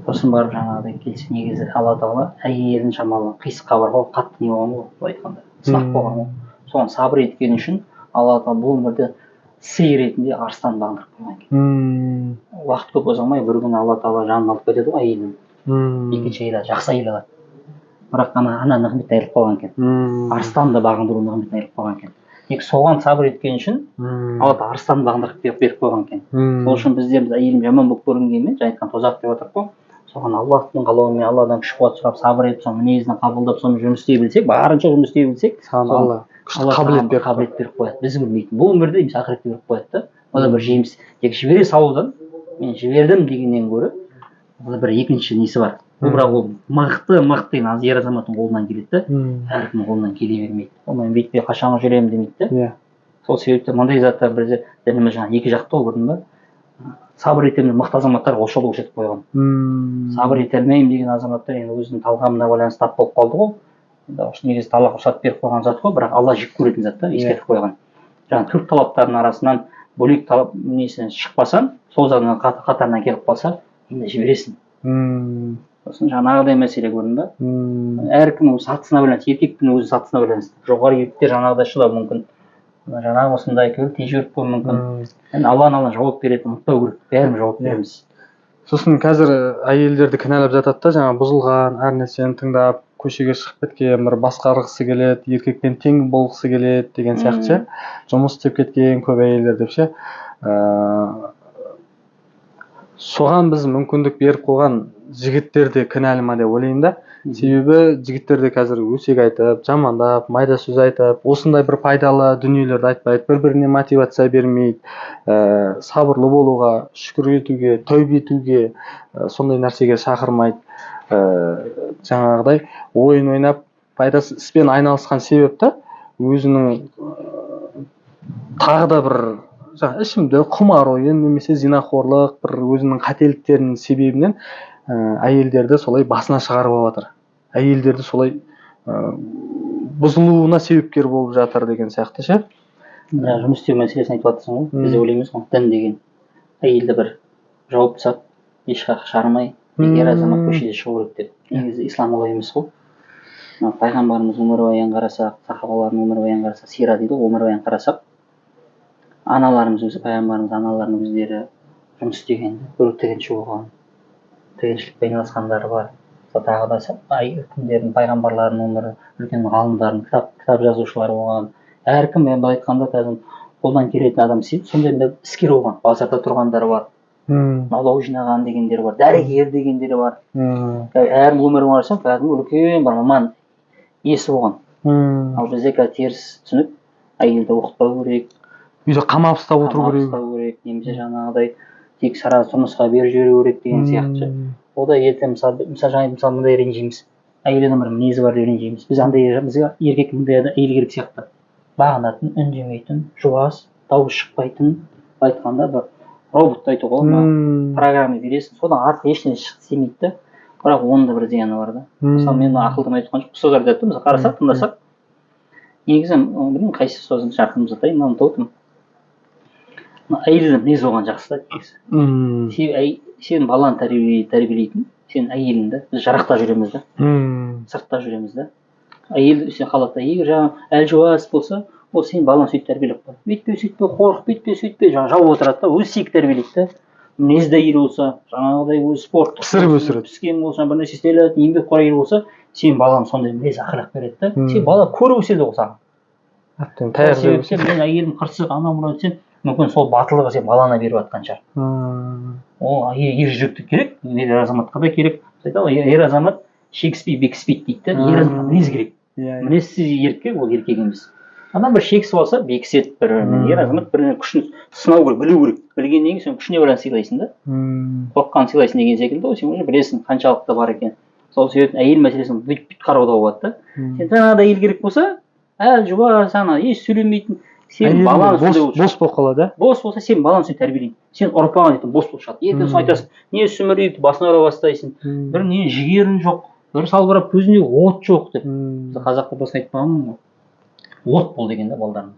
Сосын барып жаңағыдай келсе, негізі Алла Тағала әйелін шамалы қисық қабырға қатты не болған ғой, былай айтқанда сынақ болған ғой. Соған сабыр еткені үшін Алла Тағала бұл өмірде сый ретінде арыстан бағындырып қойған екен. Уақыт көп ұзамай бір күні Алла Тағала жанын алып кетеді ғой әйелін. Екінші әйел жақсы әйел алады. Бірақ ана нығметтен айырылып қалған екен. Арыстанды бағындыру нығметтен айырылып қалған екен. Тек соған сабыр еткен үшін Алла Тағала арыстанды бағындырып беріп қойған екен. Сол үшін біздер әйелім жаман болып көрінгенмен, жаңа айтқан тозақ деп отырық қой. Соған Аллахтың қалауымен Алладан күш қуат сұрап сабыр етіп, соның мінезін қабылдап, соны жұмыс істей білсек, барынша жұмыс істей білсек, Алла қабілет беріп қояды. Біз білмейтін. Бұл өмірде емес ақыретте беріп қояды да. Ол бір жеміс. Тек жібере салудан, мен жібердім дегеннен гөрі, ол бір екінші несі бар. Бұл бірақ ол мықты ер азаматтың қолынан келеді да. Әркімнің қолынан келе бермейді. Ол мен бүйтпей қашанғы жүремін демейді да. Сол себепті мындай заттар бізде дініміз жаңа екі жақты ғой, көрдің ба? Сабыр етемін мықты азаматтар осы көрсетіп қойған. Сабыр ете алмаймын деген азаматтар енді өзінің талғамына байланысты тап болып қалды ғой. Негізі талақ рұқсат беріп қойған зат қой, бірақ Алла жек көретін зат та, ескертіп қойған. Жаңа төрт талаптардың арасынан бөлек талап несінен шықпасаң, сол заттың қатарына келіп қалса, енді жібересің. Сосын жаңағыдай мәселе көрдің ба? Әркім өз сатысына байланысты, еркектің өзі сатысына байланысты. Жоғары еркектер жаңағыдай шыдау мүмкін. Жаңағы осындай тез жүріп қою мүмкін. Енді Алланың жауап беретінін ұмытпау керек. Бәріміз жауап береміз. Сосын қазір әйелдерді кінәлап жатады да, жаңа бұзылған әр нәрсені тыңдап, көшеге шығып кеткен, бір басқарғысы келеді, еркекпен тең болғысы келеді деген сияқты ше. Жұмыс істеп кеткен көп әйелдер деп ше. Соған біз мүмкіндік беріп қойған жігіттер де кінәлі ма деп ойлаймын да. Себебі жігіттер де қазір өсек айтып, жамандап, майда сөз айтып, осындай бір пайдалы дүниелерді айтпайды, бір-біріне мотивация бермейді, сабырлы болуға, шүкір етуге, тәубе етуге, сондай нәрсеге шақырмайды. Жаңағыдай ойын ойнап, пайдасыз іспен айналысқан себепті өзінің тағы да бір ішімдік, құмар ойын немесе зинақорлық, бір өзінің қателіктерінің себебінен әйелдерді солай басына шығарып жатыр. Әйелдерді солай бұзылуына себепкер болып жатыр деген сияқты ше. Жұмыс істеу мәселесін айтып жатырсың ғой. Біз ойлаймыз ғой, дін деген әйелді бір жауып тастап, ешқаққа шығармай, ер азамат көшеде шығу керек деп. Негізі ислам олай емес қой. пайғамбарымыз өмірбаянын қарасақ, сахабалардың өмірбаянын қарасақ, сира дейді ғой, өмірбаянын қарасақ, аналарымыз өзі, пайғамбарымыз аналарының өздері жұмыс істегенді, біреу тігінші болған, тігіншілікпен айналысқандары бар. Тағы да кімдердің, пайғамбарлардың өмірі, үлкен ғалымдардың, кітап жазушылар болған. Әркім енді айтқанда кәдімгі қолдан келетін адам сондай іскер болған, базарда тұрғандары бар, налог жинаған дегендер бар, дәрігер дегендер бар. Әркім өмірін қарасақ, кәдімгі үлкен бір маман иесі болған. Ал бізде қазір теріс түсінік, әйелді оқытпау керек, үйде қамап ұстап отыру керек, немесе жаңағыдай тек сразу тұрмысқа беріп жіберу керек деген сияқты. Ода ертең мысалы мындай ренжиміз, әйел адам бір мінезі бар деп ренжиміз. Біз андай, бізге еркек мындай әйел керек сияқты. Бағынатын, үндемейтін, жуас, дауыс шықпайтын, айтқанда бір роботты айтуға болады, программа бересің, содан артық ештеңе істемейді да. Бірақ оның да бір зияны бар да. Мысалы мен ақылдым айтқан жоқ, ұстаздарды айтты, мысалы қарасақ, тыңдасақ, негізі білмеймін қайсы ұстазым жақынымыз атайын, мынаны таудым. Әйелдің мінезі болған жақсы да негізі. Сен баланы тәрбиелейтін, сен әйеліңді, біз жарақта жүреміз да, сыртта жүреміз да. Әйел сен қалады, егер жаңағы әлжуаз болса, ол сен баланы сөйтіп тәрбиелеп қой. Бүйтпе, сөйтпе, қорық, бүйтпе, сөйтпе, жаңағы жау отырады да, өзі сүйіп тәрбиелейді да. Мінезді әйел болса, жаңағыдай өзі спорт пісіріп өсіреді. Піскен болса, бір нәрсе істеледі, еңбекқор әйел болса, сен баланы сондай мінез ақылақ береді да. Сен бала көріп өседі ғой саған. Себепті мен әйелім қырсық, анау мынау десем, мүмкін сол батылығы сен балана беріп жатқан шығар. Ол ер жүректі керек, ер азаматқа да керек. Ер азамат шекіспей бекіспейді дейді да, ер азаматқа мінез керек. Мінезсіз еркек ол еркек емес. Адам бір шексіз болса бекіседі, ер азамат бір күшін сынау керек, білу керек. Білгеннен кейін сен күшіне байланысты сыйлайсың да. Қорыққан сыйлайсың деген секілді ғой, сен уже білесің қаншалықты бар екен. Сол себептен әйел мәселесін бүйтіп қарауда болады да. Сен жаңағыда әйел керек болса, әлжуаз, еш сөйлемейтін, сен баланы бос болып қалады. Бос болса сен баланы сен тәрбиелейді. Сен ұрпағың ертең бос болып шығады. ертең соны айтасың, не сүмірейді, басын аура бастайсың. Бір не жігерің жоқ, бір салбырап көзінде от жоқ деп. Қазақта басқа айтпағанмын ғой. От бол деген да балдарына.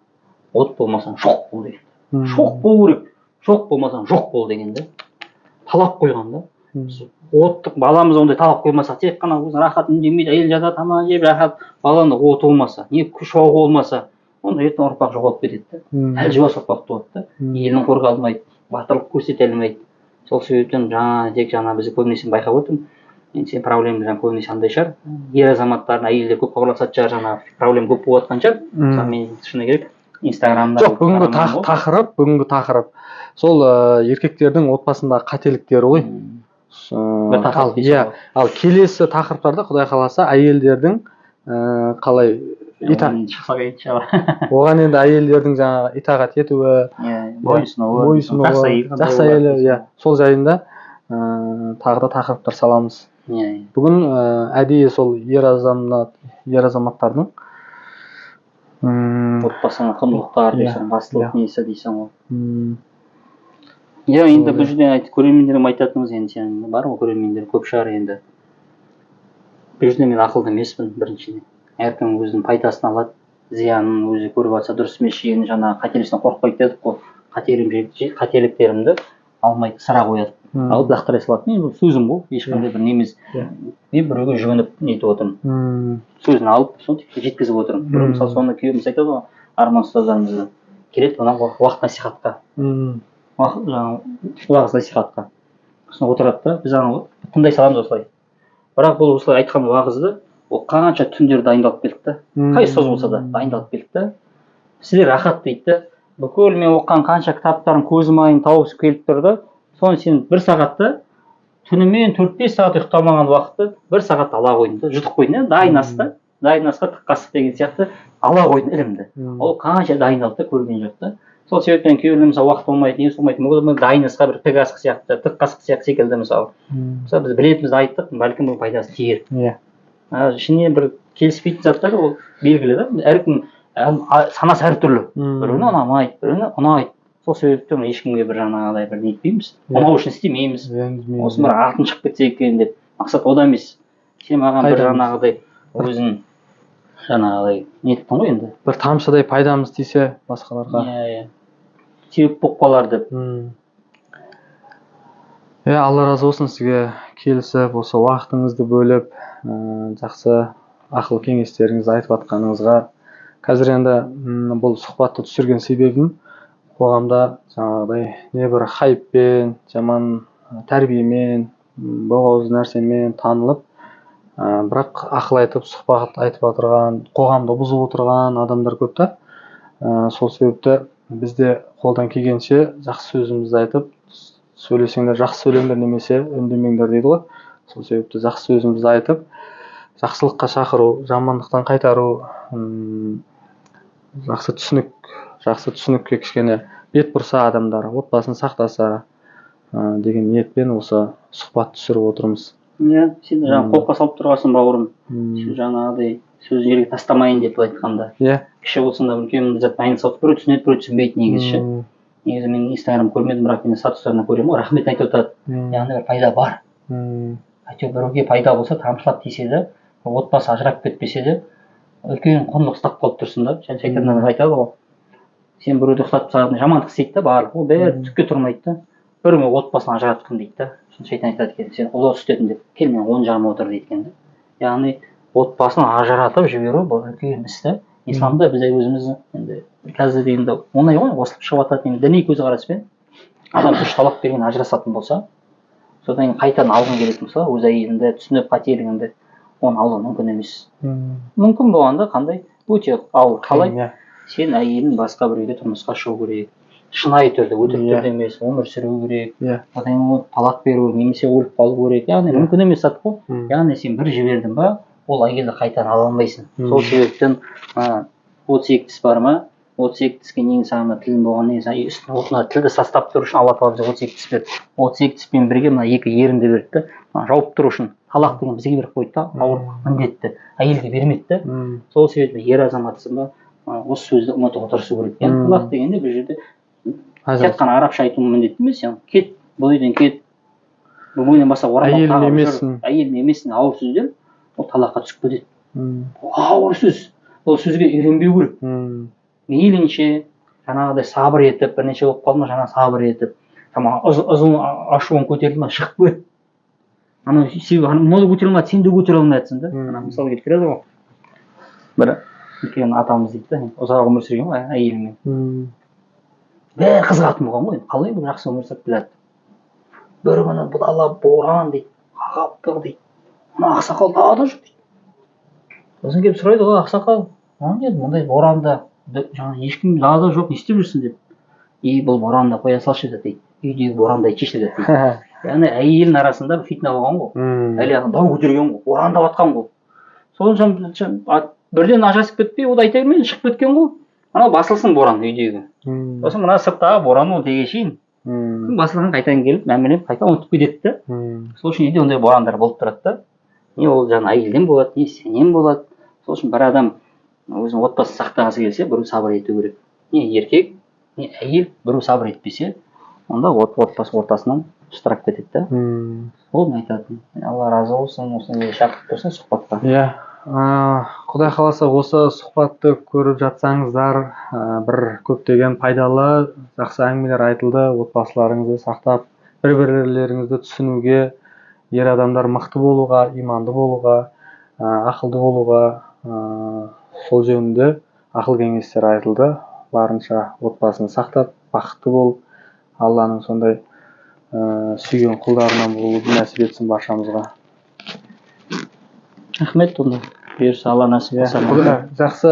От болмасаң шоқ бол деген. Шоқ болу керек. Шоқ болмасаң жоқ бол деген да. Талап қойған да. Оттық баламыз ондай талап қоймаса, тек қана өзі рахат үндемейді, әйел жатады, тамақ жеп рахат, баланы оты болмаса, не шоғы болмаса, онда ертең ұрпақ жоғалып кетеді да. Әлжуаз ұрпақ туады да. Елін қорға алмайды, батырлық көрсете алмайды. Сол себептен тек біз көбінесе байқап отырмын. Енді сен проблеманы көбінесе андай шығар. Ер азаматтардың әйелдер көп хабарласатын шығар, проблема көп болып жатқан шығар. Мысалы мен шыны керек, Инстаграмда. Жоқ, бүгінгі тақырып сол еркектердің отбасындағы қателіктері ғой. Ал келесі тақырыптарда Құдай қаласа әйелдердің қалай оған енді әйелдердің жаңағы итағат етуі, бойсынуы, жақсы әйелі, сол жайында тағы да тақырыптар саламыз. Бүгін әдейі сол ер азаматтардың отбасына құндылықтар дейсің, бастылық несі дейсің ғой. Енді бұл жерден көрермендерім айтатынымыз, енді сен бар ғой көрермендер көп шығар енді. Бұл жерде мен ақылды емеспін біріншіден. Әркім өзінің пайдасын алады, зиянын өзі көріп жатса дұрыс емес жегені жаңағы қателіктен қорықпайды дедік қой. Қателіктерімді алмайды, сыра қояды. Алып лақтыра салады. Мен сөзім ғой, ешқандай бір неміз. Мен біреуге жүгініп нетіп отырмын. Сөзін алып, соны жеткізіп отырмын. Бір мысалы соны күйеуіміз айтады ғой, Арман ұстаздарымызды келеді мына уақыт насихатқа. Уағыз насихатқа. Сосын отырады да, біз тыңдай саламыз осылай. Бірақ бұл осылай айтқан уағызды ол қанша түндер дайындалып келді да. Қай ұстаз болса да дайындалып келді да. Сізде рахат дейді да. Бүкіл мен оқыған қанша кітаптарын көзім айын тауып келіп тұрды. Соны сен бір сағатта түнімен 4-5 сағат ұйықтамаған уақытты бір сағатта ала қойдың да, жұтып қойдың да, дайын асқа тық қасық деген сияқты ала қойдың ілімді. Ол қанша дайындалды да, көрген жоқ та. Сол себептен күйеуіне мысалы уақыт болмайды, не болмайды, мүмкін дайын асқа бір тік қасық сияқты, тық қасық сияқты секілді мысалы. Мысалы біз білетінімізді айттық, бәлкім бұл пайдасы тиер. Ішінен бір келіспейтін заттар ол белгілі да. Әркім санасы әртүрлі. Біреуіне ұнамайды, біреуіне ұнайды. Сол себептен ешкімге бір жаңағыдай бір нетпейміз, ұнау үшін істемейміз. Осы бір артын шығып кетсе екен деп. Мақсат ода емес. Сен маған бір жаңағыдай өзің жаңағыдай неттің ғой енді. Бір тамшыдай пайдамыз тисе басқаларға. Себеп болып қалар деп. Алла разы болсын сізге келісіп, осы уақытыңызды бөліп, жақсы ақыл кеңестеріңізді айтып жатқаныңызға. Қазір енді бұл сұхбатты түсірген себебім қоғамда жаңағыдай небір хайппен, жаман тәрбиемен, боғауыз нәрсемен танылып, бірақ ақыл айтып, сұхбат айтып отырған, қоғамды бұзып отырған адамдар көп та. Сол себепті бізде қолдан келгенше жақсы сөзімізді айтып, сөйлесеңдер жақсы сөйлеңдер немесе үндемеңдер дейді ғой. Сол себепті жақсы сөзімізді айтып, жақсылыққа шақыру, жамандықтан қайтару, жақсы түсінікке кішкене бет бұрса адамдар, отбасын сақтаса деген ниетпен осы сұхбат түсіріп отырмыз. Иә, сен жаңа қолқа салып тұрғансың бауырым. Сен жаңағыдай сөз жерге тастамайын деп айтқанда. Иә. Кіші болсаң да үлкен зат айнысып біреу түсінеді, біреу түсінбейді негізі ше. Негізі мен Инстаграм көрмедім, бірақ мен статустарынан көремін ғой, рахмет айтып жатады. Яғни бір пайда бар. Әйтеуір біреуге пайда болса, тамшылап тисе де, отбасы ажырап кетпесе де, үлкен құндылық ұстап қалып тұрсың да. Шайтаннан айтады ғой. Сен біреуді ұқсатып саған жамандық істейді да, барлық ол бәрі түкке тұрмайды да. Біреумен отбасын ажыратқын дейді да. Шайтан айтады екен, сен ұлы істедің деп, кел мен 10 жағыма отыр дейді екен да. Яғни отбасын ажыратып жіберу бұл үлкен іс та. Исламда біз өзіміз енді қазір дегенде оңай ғой, осылып шығып жатады. Енді діни көзқараспен адам үш талақ берген ажырасатын болса, содан кейін қайтадан алғың келетін болса, өз әйеліңді түсініп қателігіңді, оны алу мүмкін емес. Мүмкін болғанда қандай өте ауыр. Қалай? Сен әйелің басқа бір үйде тұрмысқа шығу керек. Шынайы түрде, өтірік түрде емес, өмір сүру керек. Одан кейін талақ беру немесе өліп қалу керек. Яғни мүмкін емес зат қой. Яғни сен бір жібердің ба, ол әйелді қайтадан ала алмайсың. Сол себептен 32 тіс бар ма? 32 тіске нең саған тілін болғаннан кейін үстіне отына тілді састап тұру үшін Алла тағала бізге 32 тіс берді. 32 тіспен бірге мына екі ерінді берді да, жауып тұру үшін. Талақ деген бізге беріп қойды да, ауыр міндетті. Әйелге бермеді да. Сол себептен ер азаматсың ба, осы сөзді ұмытуға тырысу керек. Яғни талақ дегенде бұл жерде тек қана арабша айту міндетті емес, кет, бұл үйден кет, бұл бойынан басқа орамал тағып жүр, әйелім емессің, ауыр сөздер, ол талаққа түсіп кетеді. Ауыр сөз, ол сөзге үйренбеу керек. Мейлінше жаңағыдай сабыр етіп, бірнеше болып қалды ма, жаңа сабыр етіп, ұзын ашуын көтерді ма, шығып кет. Анау себебі мынау көтере алмады, сен де көтере алмайсың да. Мысалы келтіреді ғой. Бір үлкен атамыз дейді да, ұзақ өмір сүрген ғой әйелімен. Бәрі қызығатын болған ғой, қалай бұл жақсы өмір сүріп келеді. Бір күні бұдала боран дейді, қағаптық дейді, мына ақсақал тағы да жүр дейді. Сосын келіп сұрайды ғой, ақсақал, деді, мұндай боранда жаңа ешкім далада жоқ, не істеп жүрсің деп. Бұл боранда қоя салшы дейді, үйдегі борандай шешеді дейді. Яғни әйелдің арасында фитна болған ғой, әлі дау көтерген ғой, борандап жатқан ғой. Сосын бірден ажырасып кетпей, ол айта бермей шығып кеткен ғой. Анау басылсын боран үйдегі. Сосын мына сырттағы боран ол тегешейін. Басылған қайтадан келіп, мәмілеп, қайта ұмытып кетеді да. Сол үшін үйде ондай борандар болып тұрады да. Не ол жаңа әйелден болады, не сенен болады. Сол үшін бір адам өзінің отбасын сақтағысы келсе, біреу сабыр ету керек. Не еркек, не әйел біреу сабыр етпесе, онда отбасы ортасынан штырап кетеді да. Ол айтатын. Алла разы болсын, осыны шақырып тұрсын сұхбатқа. Иә. Құдай қаласа осы сұхбатты көріп жатсаңыздар, бір көптеген пайдалы, жақсы әңгімелер айтылды, отбасыларыңызды сақтап, бір-бірлеріңізді түсінуге, ер адамдар мықты болуға, иманды болуға, ақылды болуға, сол жөнінде ақыл кеңестер айтылды. Барынша отбасын сақтап, бақытты болып, Алланың сондай сүйген құлдарынан болуды нәсіп етсін баршамызға. Рахмет, онда бұйырса Алла нәсіп етсін. Жақсы,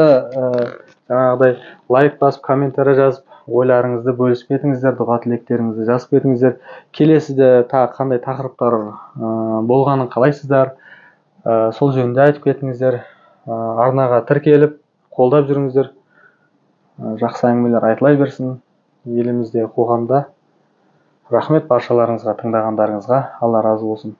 жаңағыдай лайк басып, комментарий жазып, ойларыңызды бөлісіп кетіңіздер, дұға тілектеріңізді жазып кетіңіздер. Келесіде тағы қандай тақырыптар болғанын қалайсыздар, сол жөнінде айтып кетіңіздер. Арнаға тіркеліп, қолдап жүріңіздер. Жақсы әңгімелер айтылай берсін елімізде, қоғамда. Рахмет баршаларыңызға, тыңдағандарыңызға. Алла разы болсын.